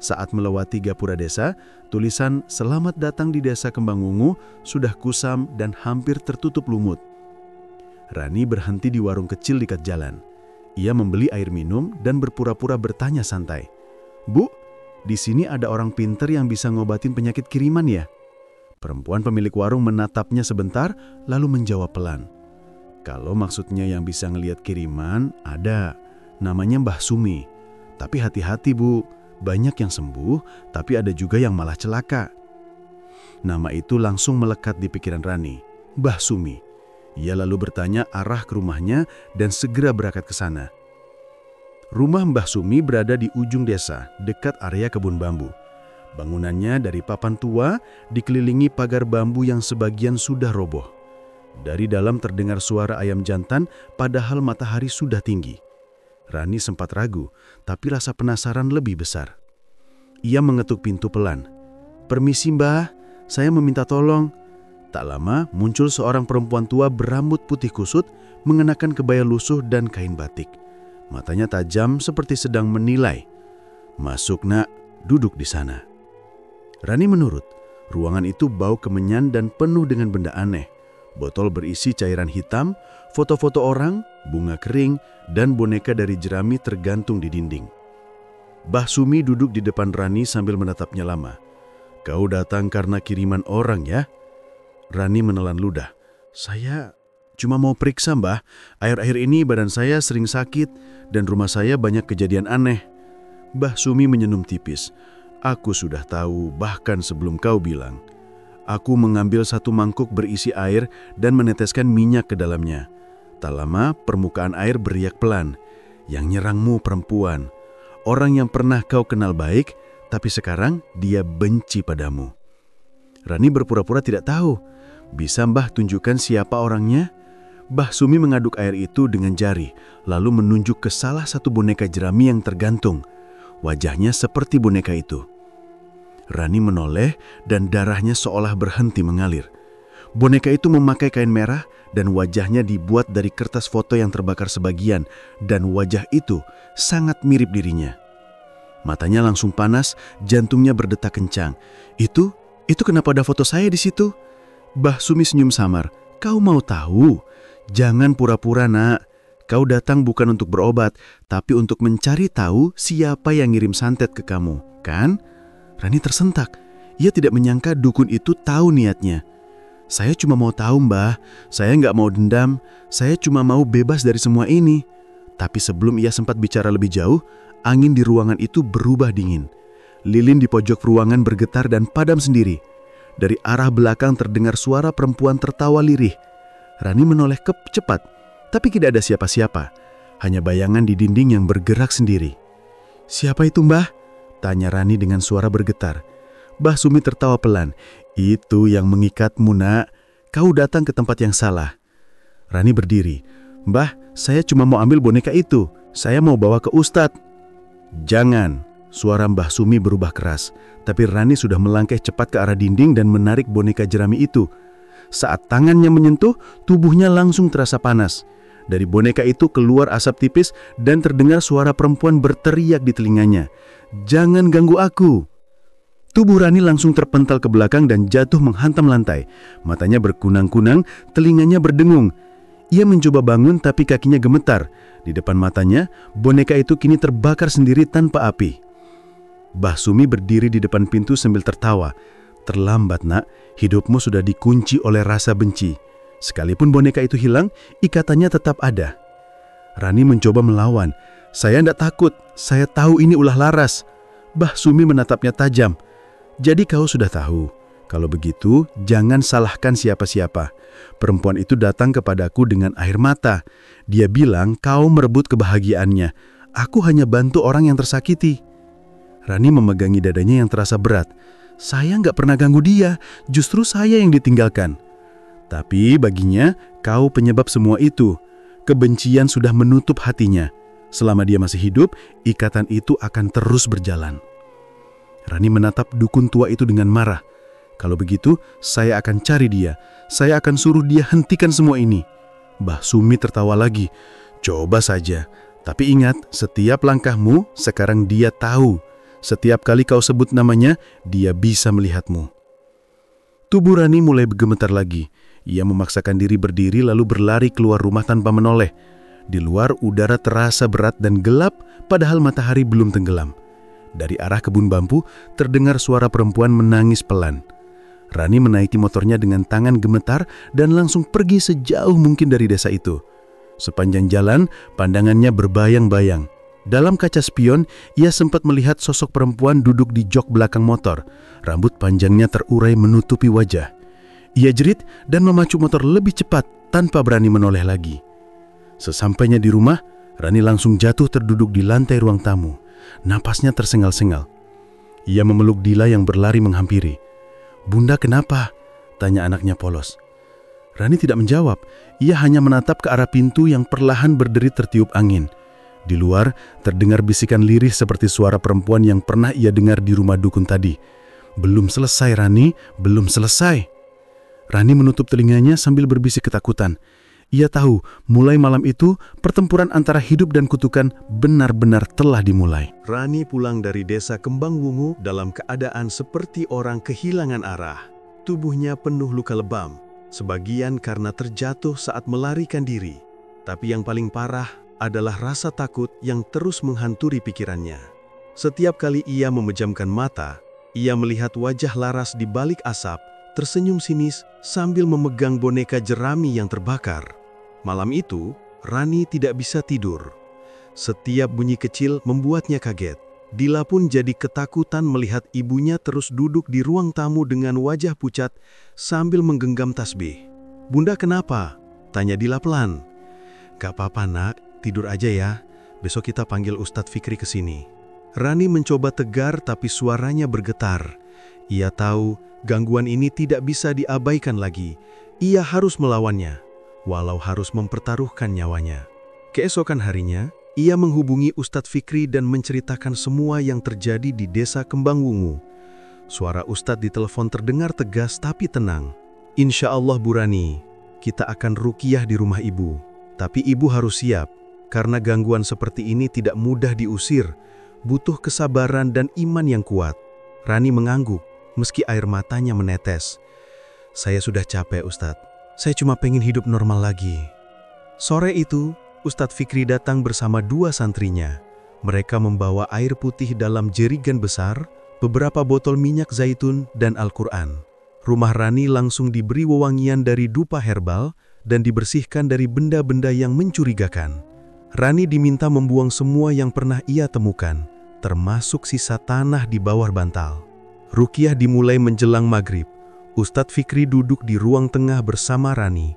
Saat melewati gapura desa, tulisan "Selamat datang di desa Kembang Wungu" sudah kusam dan hampir tertutup lumut. Rani berhenti di warung kecil dekat jalan. Ia membeli air minum dan berpura-pura bertanya santai, "Bu, di sini ada orang pinter yang bisa ngobatin penyakit kiriman ya?" Perempuan pemilik warung menatapnya sebentar, lalu menjawab pelan, "Kalau maksudnya yang bisa ngelihat kiriman, ada. Namanya Mbah Sumi. Tapi hati-hati, Bu. Banyak yang sembuh, tapi ada juga yang malah celaka." Nama itu langsung melekat di pikiran Rani, Mbah Sumi. Ia lalu bertanya arah ke rumahnya dan segera berangkat ke sana. Rumah Mbah Sumi berada di ujung desa, dekat area kebun bambu. Bangunannya dari papan tua, dikelilingi pagar bambu yang sebagian sudah roboh. Dari dalam terdengar suara ayam jantan, padahal matahari sudah tinggi. Rani sempat ragu, tapi rasa penasaran lebih besar. Ia mengetuk pintu pelan. "Permisi Mbah, saya meminta tolong." Tak lama muncul seorang perempuan tua berambut putih kusut, mengenakan kebaya lusuh dan kain batik. Matanya tajam seperti sedang menilai. "Masuk nak, duduk di sana." Rani menurut. Ruangan itu bau kemenyan dan penuh dengan benda aneh. Botol berisi cairan hitam, foto-foto orang, bunga kering, dan boneka dari jerami tergantung di dinding. Mbah Sumi duduk di depan Rani sambil menatapnya lama. "Kau datang karena kiriman orang ya?" Rani menelan ludah. "Saya cuma mau periksa Mbah. Akhir-akhir ini badan saya sering sakit dan rumah saya banyak kejadian aneh." Mbah Sumi menyenyum tipis. "Aku sudah tahu bahkan sebelum kau bilang. Aku mengambil satu mangkuk berisi air dan meneteskan minyak ke dalamnya. Tak lama permukaan air beriak pelan. Yang nyerangmu perempuan. Orang yang pernah kau kenal baik, tapi sekarang dia benci padamu." Rani berpura-pura tidak tahu. "Bisa Mbah tunjukkan siapa orangnya?" Mbah Sumi mengaduk air itu dengan jari, lalu menunjuk ke salah satu boneka jerami yang tergantung. Wajahnya seperti boneka itu. Rani menoleh dan darahnya seolah berhenti mengalir. Boneka itu memakai kain merah dan wajahnya dibuat dari kertas foto yang terbakar sebagian, dan wajah itu sangat mirip dirinya. Matanya langsung panas, jantungnya berdetak kencang. Itu kenapa ada foto saya di situ? Mbah Sumi senyum samar. Kau mau tahu? Jangan pura-pura, Nak. Kau datang bukan untuk berobat, tapi untuk mencari tahu siapa yang ngirim santet ke kamu, kan? Rani tersentak. Ia tidak menyangka dukun itu tahu niatnya. Saya cuma mau tahu, Mbah. Saya nggak mau dendam. Saya cuma mau bebas dari semua ini. Tapi sebelum ia sempat bicara lebih jauh, angin di ruangan itu berubah dingin. Lilin di pojok ruangan bergetar dan padam sendiri. Dari arah belakang terdengar suara perempuan tertawa lirih. Rani menoleh cepat, tapi tidak ada siapa-siapa. Hanya bayangan di dinding yang bergerak sendiri. Siapa itu, Mbah? Tanya Rani dengan suara bergetar. Mbah Sumi tertawa pelan. Itu yang mengikatmu, Nak. Kau datang ke tempat yang salah. Rani berdiri. Mbah, saya cuma mau ambil boneka itu. Saya mau bawa ke Ustadz. Jangan. Suara Mbah Sumi berubah keras. Tapi Rani sudah melangkah cepat ke arah dinding dan menarik boneka jerami itu. Saat tangannya menyentuh, tubuhnya langsung terasa panas. Dari boneka itu keluar asap tipis dan terdengar suara perempuan berteriak di telinganya. Jangan ganggu aku. Tubuh Rani langsung terpental ke belakang dan jatuh menghantam lantai. Matanya berkunang-kunang, telinganya berdengung. Ia mencoba bangun tapi kakinya gemetar. Di depan matanya, boneka itu kini terbakar sendiri tanpa api. Mbah Sumi berdiri di depan pintu sambil tertawa. Terlambat, Nak. Hidupmu sudah dikunci oleh rasa benci. Sekalipun boneka itu hilang, ikatannya tetap ada. Rani mencoba melawan. Saya tidak takut. Saya tahu ini ulah laras. Mbah Sumi menatapnya tajam. Jadi kau sudah tahu. Kalau begitu, jangan salahkan siapa-siapa. Perempuan itu datang kepadaku dengan air mata. Dia bilang kau merebut kebahagiaannya. Aku hanya bantu orang yang tersakiti. Rani memegangi dadanya yang terasa berat. Saya nggak pernah ganggu dia, justru saya yang ditinggalkan. Tapi baginya, kau penyebab semua itu. Kebencian sudah menutup hatinya. Selama dia masih hidup, ikatan itu akan terus berjalan. Rani menatap dukun tua itu dengan marah. Kalau begitu, saya akan cari dia. Saya akan suruh dia hentikan semua ini. Mbah Sumi tertawa lagi. Coba saja. Tapi ingat, setiap langkahmu, sekarang dia tahu. Setiap kali kau sebut namanya, dia bisa melihatmu. Tubuh Rani mulai bergemetar lagi. Ia memaksakan diri berdiri lalu berlari keluar rumah tanpa menoleh. Di luar udara terasa berat dan gelap padahal matahari belum tenggelam. Dari arah kebun bambu terdengar suara perempuan menangis pelan. Rani menaiki motornya dengan tangan gemetar dan langsung pergi sejauh mungkin dari desa itu. Sepanjang jalan, pandangannya berbayang-bayang. Dalam kaca spion, ia sempat melihat sosok perempuan duduk di jok belakang motor. Rambut panjangnya terurai menutupi wajah. Ia jerit dan memacu motor lebih cepat tanpa berani menoleh lagi. Sesampainya di rumah, Rani langsung jatuh terduduk di lantai ruang tamu. Napasnya tersengal-sengal. Ia memeluk Dila yang berlari menghampiri. Bunda kenapa? Tanya anaknya polos. Rani tidak menjawab. Ia hanya menatap ke arah pintu yang perlahan berderit tertiup angin. Di luar, terdengar bisikan lirih seperti suara perempuan yang pernah ia dengar di rumah dukun tadi. Belum selesai, Rani. Belum selesai. Rani menutup telinganya sambil berbisik ketakutan. Ia tahu, mulai malam itu, pertempuran antara hidup dan kutukan benar-benar telah dimulai. Rani pulang dari desa Kembang Wungu dalam keadaan seperti orang kehilangan arah. Tubuhnya penuh luka lebam, sebagian karena terjatuh saat melarikan diri. Tapi yang paling parah adalah rasa takut yang terus menghanturi pikirannya. Setiap kali ia memejamkan mata, ia melihat wajah laras di balik asap, tersenyum sinis sambil memegang boneka jerami yang terbakar. Malam itu, Rani tidak bisa tidur. Setiap bunyi kecil membuatnya kaget. Dila pun jadi ketakutan melihat ibunya terus duduk di ruang tamu dengan wajah pucat sambil menggenggam tasbih. Bunda kenapa? Tanya Dila pelan. Gak apa-apa nak, tidur aja ya. Besok kita panggil Ustadz Fikri ke sini. Rani mencoba tegar tapi suaranya bergetar. Ia tahu gangguan ini tidak bisa diabaikan lagi. Ia harus melawannya, walau harus mempertaruhkan nyawanya. Keesokan harinya, ia menghubungi Ustadz Fikri dan menceritakan semua yang terjadi di desa Kembang Wungu. Suara Ustadz di telepon terdengar tegas tapi tenang. Insya Allah Bu Rani, kita akan ruqyah di rumah ibu. Tapi ibu harus siap, karena gangguan seperti ini tidak mudah diusir. butuh kesabaran dan iman yang kuat. Rani mengangguk, meski air matanya menetes. "Saya sudah capek, Ustadz. Saya cuma pengen hidup normal lagi." Sore itu, Ustadz Fikri datang bersama 2 santrinya. Mereka membawa air putih dalam jerigen besar, beberapa botol minyak zaitun, dan Al-Quran. Rumah Rani langsung diberi wewangian dari dupa herbal dan dibersihkan dari benda-benda yang mencurigakan. Rani diminta membuang semua yang pernah ia temukan, termasuk sisa tanah di bawah bantal. Ruqyah dimulai menjelang maghrib. Ustadz Fikri duduk di ruang tengah bersama Rani,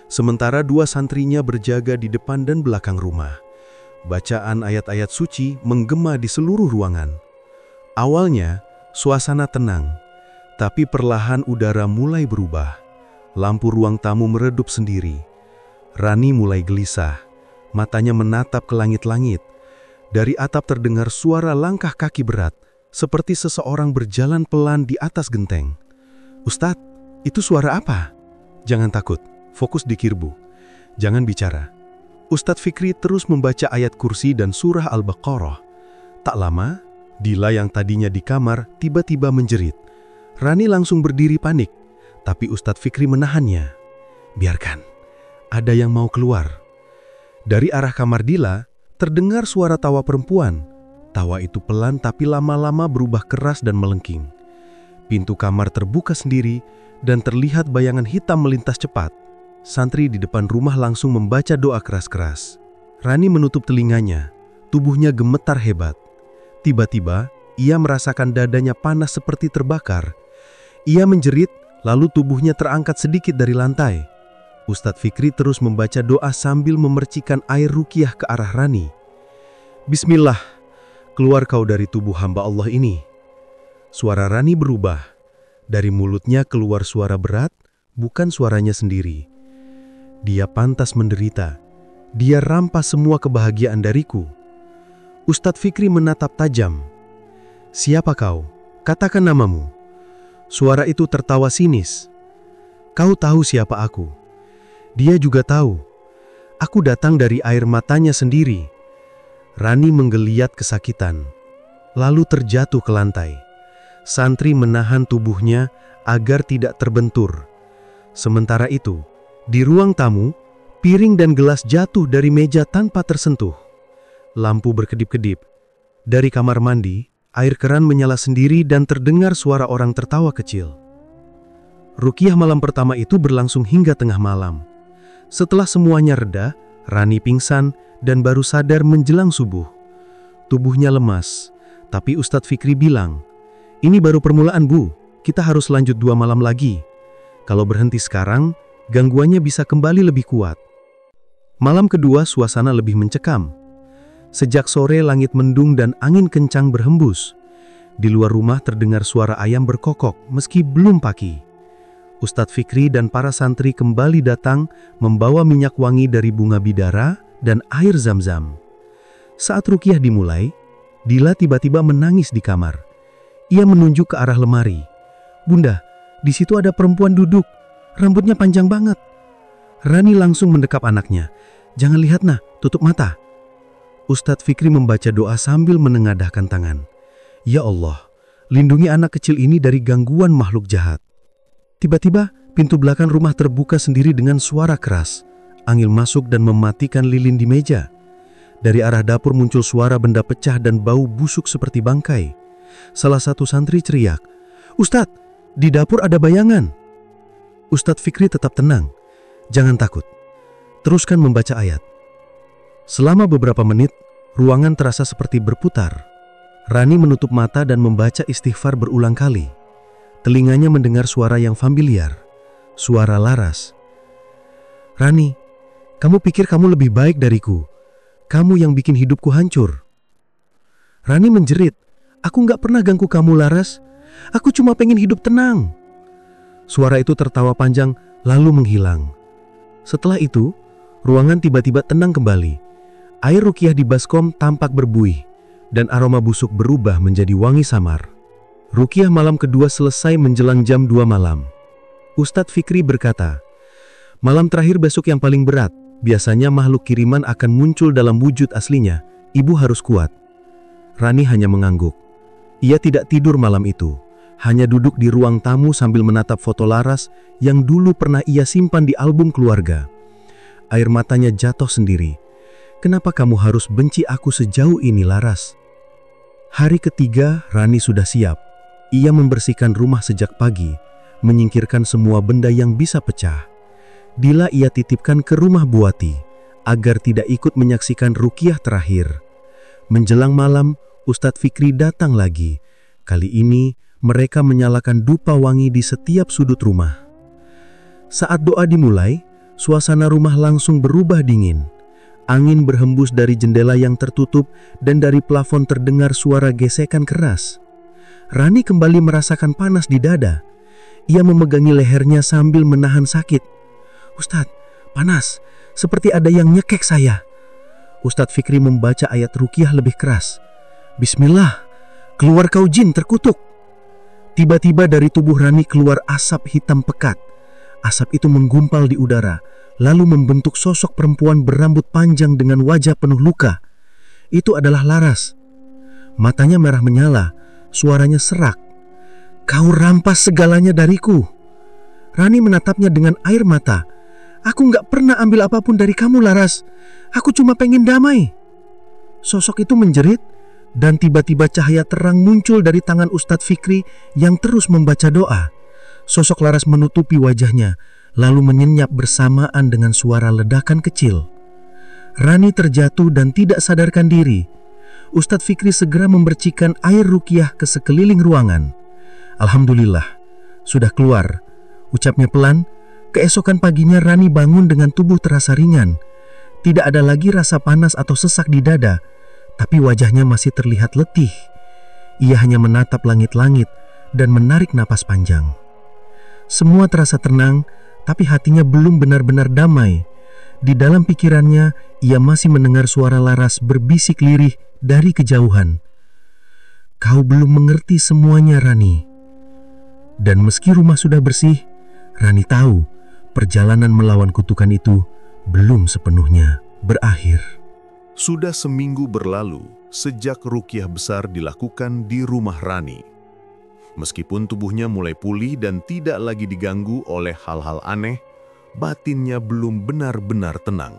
sementara 2 santrinya berjaga di depan dan belakang rumah. Bacaan ayat-ayat suci menggema di seluruh ruangan. Awalnya, suasana tenang, tapi perlahan udara mulai berubah. Lampu ruang tamu meredup sendiri. Rani mulai gelisah, matanya menatap ke langit-langit. Dari atap terdengar suara langkah kaki berat, seperti seseorang berjalan pelan di atas genteng. "Ustadz, itu suara apa?" "Jangan takut, fokus di kirbu. Jangan bicara." Ustadz Fikri terus membaca ayat kursi dan surah Al-Baqarah. Tak lama, Dila yang tadinya di kamar tiba-tiba menjerit. Rani langsung berdiri panik, tapi Ustadz Fikri menahannya. "Biarkan, ada yang mau keluar." Dari arah kamar Dila, terdengar suara tawa perempuan. Tawa itu pelan tapi lama-lama berubah keras dan melengking. Pintu kamar terbuka sendiri dan terlihat bayangan hitam melintas cepat. Santri di depan rumah langsung membaca doa keras-keras. Rani menutup telinganya, tubuhnya gemetar hebat. Tiba-tiba, ia merasakan dadanya panas seperti terbakar. Ia menjerit, lalu tubuhnya terangkat sedikit dari lantai. Ustadz Fikri terus membaca doa sambil memercikan air ruqyah ke arah Rani. "Bismillah, keluar kau dari tubuh hamba Allah ini." Suara Rani berubah. Dari mulutnya keluar suara berat, bukan suaranya sendiri. "Dia pantas menderita. Dia rampas semua kebahagiaan dariku." Ustadz Fikri menatap tajam. "Siapa kau? Katakan namamu." Suara itu tertawa sinis. "Kau tahu siapa aku?" Dia juga tahu. "Aku datang dari air matanya sendiri." Rani menggeliat kesakitan, lalu terjatuh ke lantai. Santri menahan tubuhnya agar tidak terbentur. Sementara itu, di ruang tamu, piring dan gelas jatuh dari meja tanpa tersentuh. Lampu berkedip-kedip. Dari kamar mandi, air keran menyala sendiri dan terdengar suara orang tertawa kecil. Ruqyah malam pertama itu berlangsung hingga tengah malam. Setelah semuanya reda, Rani pingsan dan baru sadar menjelang subuh. Tubuhnya lemas, tapi Ustadz Fikri bilang, "Ini baru permulaan, Bu. Kita harus lanjut 2 malam lagi. Kalau berhenti sekarang, gangguannya bisa kembali lebih kuat." Malam kedua suasana lebih mencekam. Sejak sore langit mendung dan angin kencang berhembus. Di luar rumah terdengar suara ayam berkokok meski belum pagi. Ustadz Fikri dan para santri kembali datang membawa minyak wangi dari bunga bidara dan air zam-zam. Saat ruqyah dimulai, Dila tiba-tiba menangis di kamar. Ia menunjuk ke arah lemari. "Bunda, di situ ada perempuan duduk. Rambutnya panjang banget." Rani langsung mendekap anaknya. "Jangan lihat, Nah, tutup mata." Ustadz Fikri membaca doa sambil menengadahkan tangan. "Ya Allah, lindungi anak kecil ini dari gangguan makhluk jahat." Tiba-tiba, pintu belakang rumah terbuka sendiri dengan suara keras. Angin masuk dan mematikan lilin di meja. Dari arah dapur muncul suara benda pecah dan bau busuk seperti bangkai. Salah satu santri teriak, "Ustadz, di dapur ada bayangan." Ustadz Fikri tetap tenang. "Jangan takut. Teruskan membaca ayat." Selama beberapa menit, ruangan terasa seperti berputar. Rani menutup mata dan membaca istighfar berulang kali. Telinganya mendengar suara yang familiar, suara Laras. "Rani, kamu pikir kamu lebih baik dariku? Kamu yang bikin hidupku hancur." Rani menjerit, "Aku nggak pernah ganggu kamu, Laras. Aku cuma pengen hidup tenang." Suara itu tertawa panjang, lalu menghilang. Setelah itu, ruangan tiba-tiba tenang kembali. Air ruqyah di baskom tampak berbuih, dan aroma busuk berubah menjadi wangi samar. Ruqyah malam kedua selesai menjelang jam 2 malam. Ustadz Fikri berkata, "Malam terakhir besok yang paling berat. Biasanya makhluk kiriman akan muncul dalam wujud aslinya. Ibu harus kuat." Rani hanya mengangguk. Ia tidak tidur malam itu, hanya duduk di ruang tamu sambil menatap foto Laras yang dulu pernah ia simpan di album keluarga. Air matanya jatuh sendiri. Kenapa kamu harus benci aku sejauh ini, Laras? Hari ketiga, Rani sudah siap. Ia membersihkan rumah sejak pagi, menyingkirkan semua benda yang bisa pecah. Dila ia titipkan ke rumah Buati, agar tidak ikut menyaksikan ruqyah terakhir. Menjelang malam, Ustadz Fikri datang lagi. Kali ini, mereka menyalakan dupa wangi di setiap sudut rumah. Saat doa dimulai, suasana rumah langsung berubah dingin. Angin berhembus dari jendela yang tertutup dan dari plafon terdengar suara gesekan keras. Rani kembali merasakan panas di dada. Ia memegangi lehernya sambil menahan sakit. "Ustadz, panas. Seperti ada yang nyekek saya." Ustadz Fikri membaca ayat ruqyah lebih keras. "Bismillah, keluar kau jin terkutuk." Tiba-tiba dari tubuh Rani keluar asap hitam pekat. Asap itu menggumpal di udara, lalu membentuk sosok perempuan berambut panjang dengan wajah penuh luka. Itu adalah Laras. Matanya merah menyala, suaranya serak. "Kau rampas segalanya dariku." Rani menatapnya dengan air mata. "Aku nggak pernah ambil apapun dari kamu, Laras. Aku cuma pengen damai." Sosok itu menjerit, dan tiba-tiba cahaya terang muncul dari tangan Ustadz Fikri yang terus membaca doa. Sosok Laras menutupi wajahnya, lalu menyenyap bersamaan dengan suara ledakan kecil. Rani terjatuh dan tidak sadarkan diri. Ustadz Fikri segera memercikan air ruqyah ke sekeliling ruangan. "Alhamdulillah, sudah keluar," ucapnya pelan. Keesokan paginya Rani bangun dengan tubuh terasa ringan. Tidak ada lagi rasa panas atau sesak di dada, tapi wajahnya masih terlihat letih. Ia hanya menatap langit-langit dan menarik napas panjang. Semua terasa tenang, tapi hatinya belum benar-benar damai. Di dalam pikirannya, ia masih mendengar suara Laras berbisik lirih dari kejauhan. "Kau belum mengerti semuanya, Rani." Dan meski rumah sudah bersih, Rani tahu perjalanan melawan kutukan itu belum sepenuhnya berakhir. Sudah seminggu berlalu sejak ruqyah besar dilakukan di rumah Rani. Meskipun tubuhnya mulai pulih dan tidak lagi diganggu oleh hal-hal aneh, batinnya belum benar-benar tenang.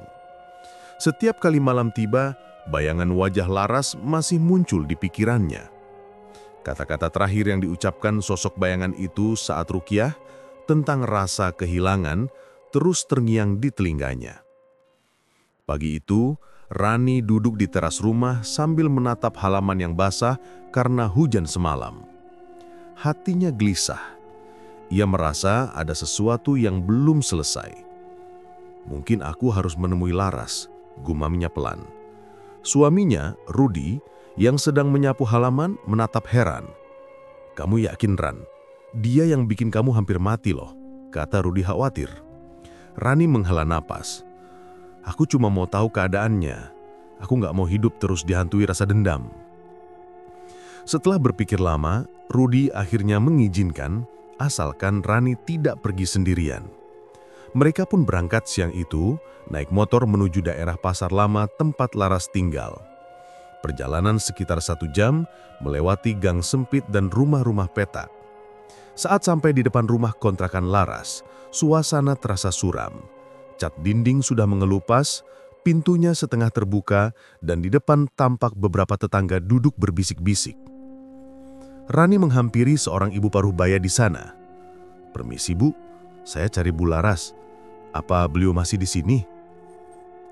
Setiap kali malam tiba, bayangan wajah Laras masih muncul di pikirannya. Kata-kata terakhir yang diucapkan sosok bayangan itu saat ruqyah tentang rasa kehilangan terus terngiang di telinganya. Pagi itu, Rani duduk di teras rumah sambil menatap halaman yang basah karena hujan semalam. Hatinya gelisah. Ia merasa ada sesuatu yang belum selesai. "Mungkin aku harus menemui Laras," gumamnya pelan. Suaminya, Rudi, yang sedang menyapu halaman, menatap heran. "Kamu yakin, Ran? Dia yang bikin kamu hampir mati loh," kata Rudi khawatir. Rani menghela napas. "Aku cuma mau tahu keadaannya. Aku nggak mau hidup terus dihantui rasa dendam." Setelah berpikir lama, Rudi akhirnya mengizinkan asalkan Rani tidak pergi sendirian. Mereka pun berangkat siang itu, naik motor menuju daerah Pasar Lama tempat Laras tinggal. Perjalanan sekitar 1 jam melewati gang sempit dan rumah-rumah petak. Saat sampai di depan rumah kontrakan Laras, suasana terasa suram. Cat dinding sudah mengelupas, pintunya setengah terbuka, dan di depan tampak beberapa tetangga duduk berbisik-bisik. Rani menghampiri seorang ibu paruh baya di sana. "Permisi, Bu, saya cari Bu Laras. Apa beliau masih di sini?"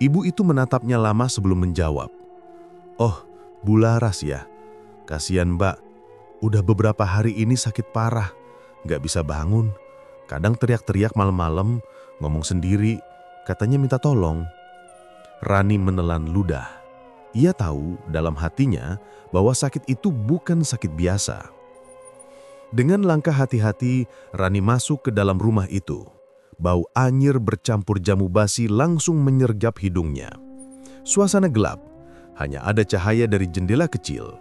Ibu itu menatapnya lama sebelum menjawab. "Oh, Bu Laras ya. Kasihan Mbak, udah beberapa hari ini sakit parah, nggak bisa bangun. Kadang teriak-teriak malam-malam, ngomong sendiri, katanya minta tolong." Rani menelan ludah. Ia tahu dalam hatinya bahwa sakit itu bukan sakit biasa. Dengan langkah hati-hati, Rani masuk ke dalam rumah itu. Bau anyir bercampur jamu basi langsung menyergap hidungnya. Suasana gelap, hanya ada cahaya dari jendela kecil.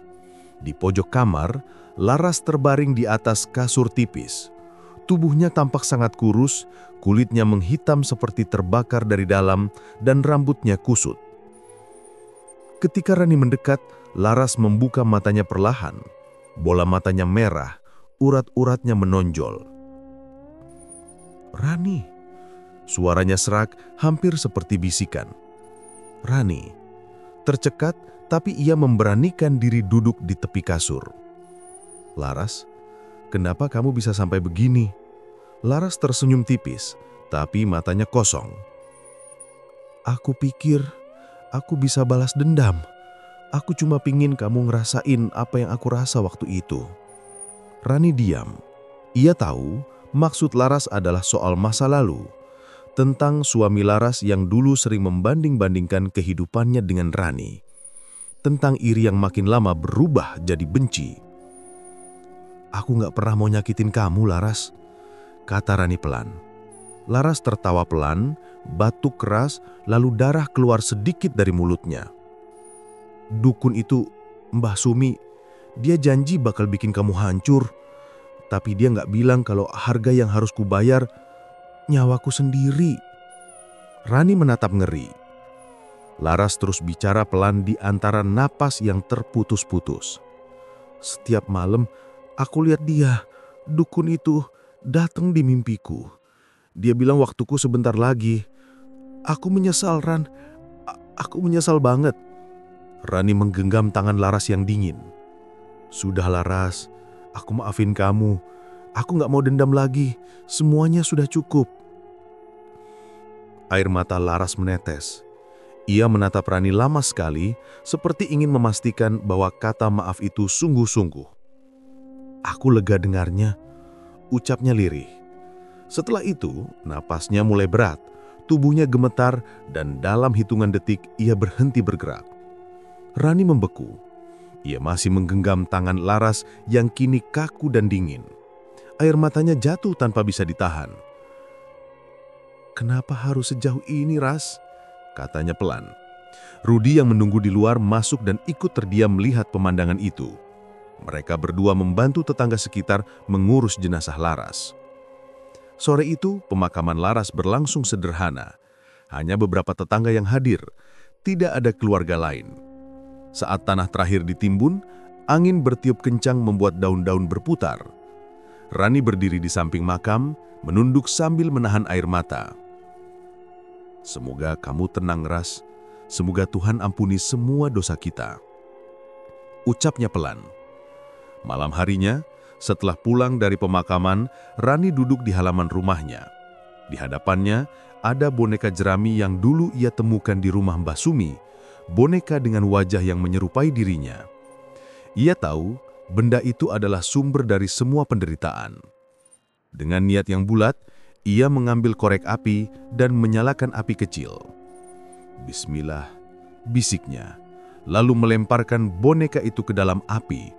Di pojok kamar, Laras terbaring di atas kasur tipis. Tubuhnya tampak sangat kurus, kulitnya menghitam seperti terbakar dari dalam, dan rambutnya kusut. Ketika Rani mendekat, Laras membuka matanya perlahan. Bola matanya merah, urat-uratnya menonjol. "Rani," suaranya serak, hampir seperti bisikan. "Rani." Tercekat, tapi ia memberanikan diri duduk di tepi kasur. "Laras, kenapa kamu bisa sampai begini?" Laras tersenyum tipis, tapi matanya kosong. "Aku pikir aku bisa balas dendam. Aku cuma pingin kamu ngerasain apa yang aku rasa waktu itu." Rani diam. Ia tahu maksud Laras adalah soal masa lalu, tentang suami Laras yang dulu sering membanding-bandingkan kehidupannya dengan Rani, tentang iri yang makin lama berubah jadi benci. "Aku gak pernah mau nyakitin kamu, Laras," kata Rani pelan. Laras tertawa pelan, batuk keras, lalu darah keluar sedikit dari mulutnya. "Dukun itu, Mbah Sumi, dia janji bakal bikin kamu hancur. Tapi dia gak bilang kalau harga yang harus kubayar nyawaku sendiri." Rani menatap ngeri. Laras terus bicara pelan di antara napas yang terputus-putus. "Setiap malam aku lihat dia, dukun itu, datang di mimpiku. Dia bilang waktuku sebentar lagi. Aku menyesal, Ran. Aku menyesal banget." Rani menggenggam tangan Laras yang dingin. "Sudah, Laras, aku maafin kamu. Aku gak mau dendam lagi. Semuanya sudah cukup." Air mata Laras menetes. Ia menatap Rani lama sekali, seperti ingin memastikan bahwa kata maaf itu sungguh-sungguh. "Aku lega dengarnya," ucapnya lirih. Setelah itu, napasnya mulai berat, tubuhnya gemetar, dan dalam hitungan detik ia berhenti bergerak. Rani membeku. Ia masih menggenggam tangan Laras yang kini kaku dan dingin. Air matanya jatuh tanpa bisa ditahan. "Kenapa harus sejauh ini, Ras?" katanya pelan. Rudi yang menunggu di luar masuk dan ikut terdiam melihat pemandangan itu. Mereka berdua membantu tetangga sekitar mengurus jenazah Laras. Sore itu, pemakaman Laras berlangsung sederhana. Hanya beberapa tetangga yang hadir, tidak ada keluarga lain. Saat tanah terakhir ditimbun, angin bertiup kencang membuat daun-daun berputar. Rani berdiri di samping makam, menunduk sambil menahan air mata. "Semoga kamu tenang, Ras. Semoga Tuhan ampuni semua dosa kita," ucapnya pelan. Malam harinya, setelah pulang dari pemakaman, Rani duduk di halaman rumahnya. Di hadapannya ada boneka jerami yang dulu ia temukan di rumah Mbah Sumi, boneka dengan wajah yang menyerupai dirinya. Ia tahu benda itu adalah sumber dari semua penderitaan. Dengan niat yang bulat, ia mengambil korek api dan menyalakan api kecil. "Bismillah," bisiknya, lalu melemparkan boneka itu ke dalam api.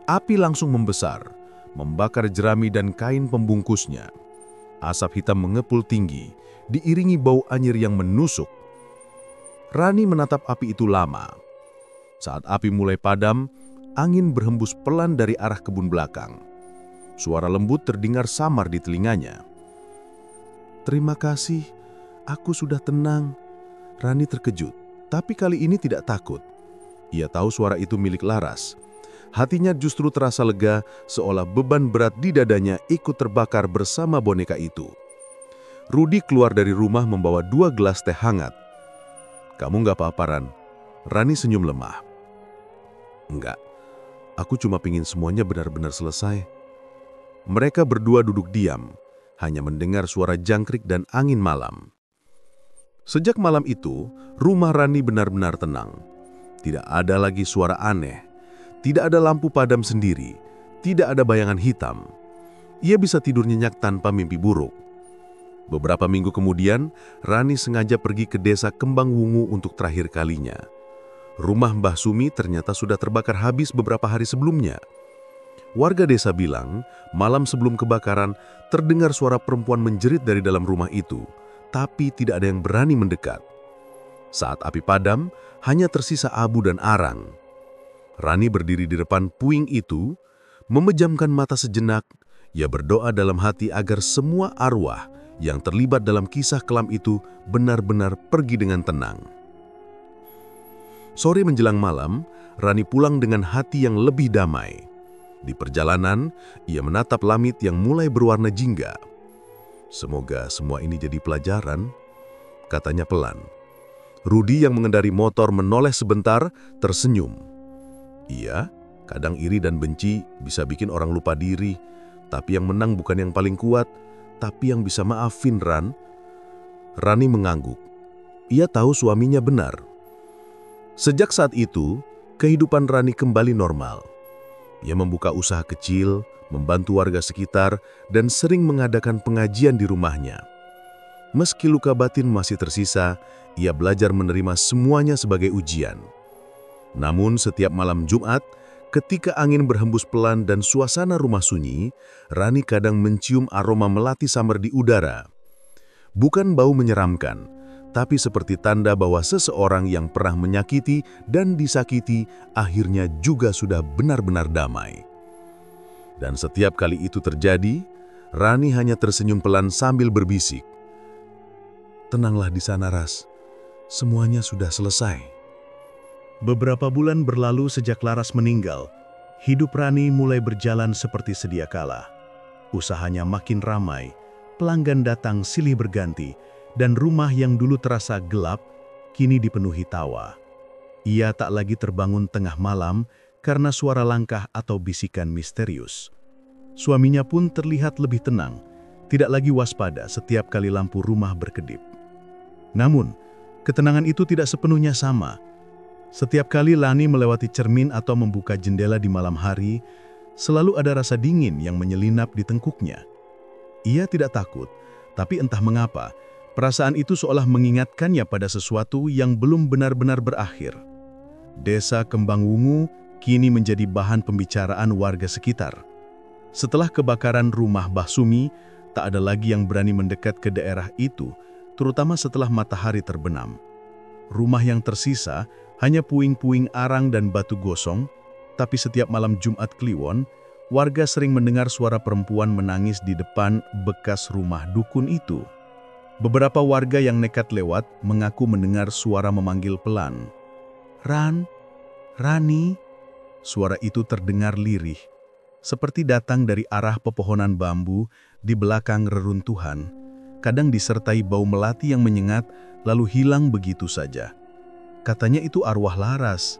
Api langsung membesar, membakar jerami dan kain pembungkusnya. Asap hitam mengepul tinggi, diiringi bau anyir yang menusuk. Rani menatap api itu lama. Saat api mulai padam, angin berhembus pelan dari arah kebun belakang. Suara lembut terdengar samar di telinganya. "Terima kasih, aku sudah tenang." Rani terkejut, tapi kali ini tidak takut. Ia tahu suara itu milik Laras. Hatinya justru terasa lega, seolah beban berat di dadanya ikut terbakar bersama boneka itu. Rudi keluar dari rumah membawa 2 gelas teh hangat. "Kamu nggak apa-apa, Ran?" Rani senyum lemah. "Enggak, aku cuma pingin semuanya benar-benar selesai." Mereka berdua duduk diam, hanya mendengar suara jangkrik dan angin malam. Sejak malam itu, rumah Rani benar-benar tenang. Tidak ada lagi suara aneh, tidak ada lampu padam sendiri, tidak ada bayangan hitam. Ia bisa tidur nyenyak tanpa mimpi buruk. Beberapa minggu kemudian, Rani sengaja pergi ke desa Kembang Wungu untuk terakhir kalinya. Rumah Mbah Sumi ternyata sudah terbakar habis beberapa hari sebelumnya. Warga desa bilang, malam sebelum kebakaran, terdengar suara perempuan menjerit dari dalam rumah itu, tapi tidak ada yang berani mendekat. Saat api padam, hanya tersisa abu dan arang. Rani berdiri di depan puing itu, memejamkan mata sejenak. Ia berdoa dalam hati agar semua arwah yang terlibat dalam kisah kelam itu benar-benar pergi dengan tenang. Sore menjelang malam, Rani pulang dengan hati yang lebih damai. Di perjalanan, ia menatap langit yang mulai berwarna jingga. "Semoga semua ini jadi pelajaran," katanya pelan. Rudi yang mengendari motor menoleh sebentar, tersenyum. "Iya, kadang iri dan benci bisa bikin orang lupa diri, tapi yang menang bukan yang paling kuat, tapi yang bisa maafin, Ran." Rani mengangguk. Ia tahu suaminya benar. Sejak saat itu, kehidupan Rani kembali normal. Ia membuka usaha kecil, membantu warga sekitar, dan sering mengadakan pengajian di rumahnya. Meski luka batin masih tersisa, ia belajar menerima semuanya sebagai ujian. Namun setiap malam Jumat, ketika angin berhembus pelan dan suasana rumah sunyi, Rani kadang mencium aroma melati samar di udara. Bukan bau menyeramkan, tapi seperti tanda bahwa seseorang yang pernah menyakiti dan disakiti akhirnya juga sudah benar-benar damai. Dan setiap kali itu terjadi, Rani hanya tersenyum pelan sambil berbisik, "Tenanglah di sana, Ras. Semuanya sudah selesai." Beberapa bulan berlalu sejak Laras meninggal. Hidup Rani mulai berjalan seperti sedia kala. Usahanya makin ramai, pelanggan datang silih berganti, dan rumah yang dulu terasa gelap, kini dipenuhi tawa. Ia tak lagi terbangun tengah malam karena suara langkah atau bisikan misterius. Suaminya pun terlihat lebih tenang, tidak lagi waspada setiap kali lampu rumah berkedip. Namun, ketenangan itu tidak sepenuhnya sama. Setiap kali Rani melewati cermin atau membuka jendela di malam hari, selalu ada rasa dingin yang menyelinap di tengkuknya. Ia tidak takut, tapi entah mengapa, perasaan itu seolah mengingatkannya pada sesuatu yang belum benar-benar berakhir. Desa Kembang Wungu kini menjadi bahan pembicaraan warga sekitar. Setelah kebakaran rumah Mbah Sumi, tak ada lagi yang berani mendekat ke daerah itu, terutama setelah matahari terbenam. Rumah yang tersisa hanya puing-puing arang dan batu gosong, tapi setiap malam Jumat Kliwon, warga sering mendengar suara perempuan menangis di depan bekas rumah dukun itu. Beberapa warga yang nekat lewat mengaku mendengar suara memanggil pelan. "Ran, Rani." Suara itu terdengar lirih, seperti datang dari arah pepohonan bambu di belakang reruntuhan, kadang disertai bau melati yang menyengat lalu hilang begitu saja. "Katanya itu arwah Laras,"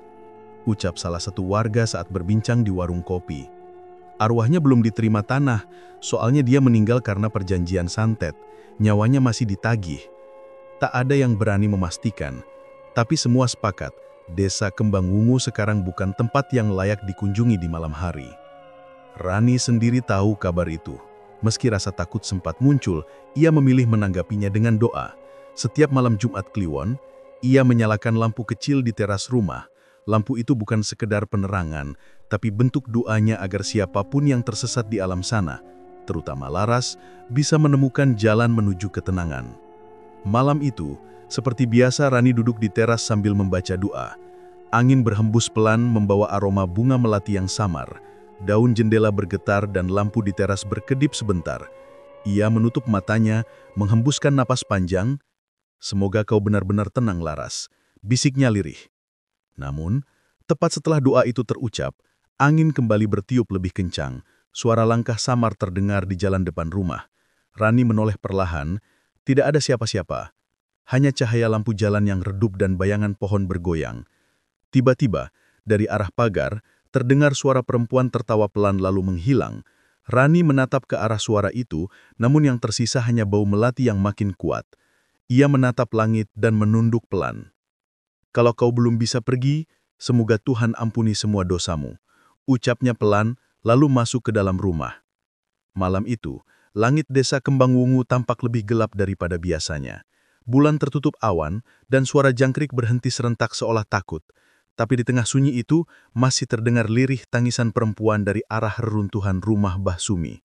ucap salah satu warga saat berbincang di warung kopi. "Arwahnya belum diterima tanah, soalnya dia meninggal karena perjanjian santet. Nyawanya masih ditagih." Tak ada yang berani memastikan, tapi semua sepakat, Desa Kembang Wungu sekarang bukan tempat yang layak dikunjungi di malam hari. Rani sendiri tahu kabar itu. Meski rasa takut sempat muncul, ia memilih menanggapinya dengan doa. Setiap malam Jumat Kliwon, ia menyalakan lampu kecil di teras rumah. Lampu itu bukan sekedar penerangan, tapi bentuk doanya agar siapapun yang tersesat di alam sana, terutama Laras, bisa menemukan jalan menuju ketenangan. Malam itu, seperti biasa Rani duduk di teras sambil membaca doa. Angin berhembus pelan membawa aroma bunga melati yang samar. Daun jendela bergetar dan lampu di teras berkedip sebentar. Ia menutup matanya, menghembuskan napas panjang. "Semoga kau benar-benar tenang, Laras," bisiknya lirih. Namun, tepat setelah doa itu terucap, angin kembali bertiup lebih kencang. Suara langkah samar terdengar di jalan depan rumah. Rani menoleh perlahan, tidak ada siapa-siapa. Hanya cahaya lampu jalan yang redup dan bayangan pohon bergoyang. Tiba-tiba, dari arah pagar, terdengar suara perempuan tertawa pelan lalu menghilang. Rani menatap ke arah suara itu, namun yang tersisa hanya bau melati yang makin kuat. Ia menatap langit dan menunduk pelan. "Kalau kau belum bisa pergi, semoga Tuhan ampuni semua dosamu," ucapnya pelan, lalu masuk ke dalam rumah. Malam itu, langit Desa Kembang Wungu tampak lebih gelap daripada biasanya. Bulan tertutup awan, dan suara jangkrik berhenti serentak seolah takut. Tapi di tengah sunyi itu, masih terdengar lirih tangisan perempuan dari arah reruntuhan rumah Mbah Sumi.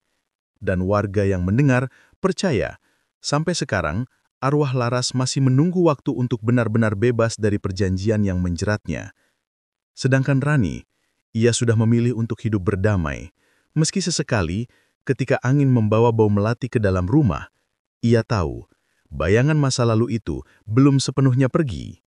Dan warga yang mendengar percaya, sampai sekarang, arwah Laras masih menunggu waktu untuk benar-benar bebas dari perjanjian yang menjeratnya. Sedangkan Rani, ia sudah memilih untuk hidup berdamai. Meski sesekali, ketika angin membawa bau melati ke dalam rumah, ia tahu, bayangan masa lalu itu belum sepenuhnya pergi.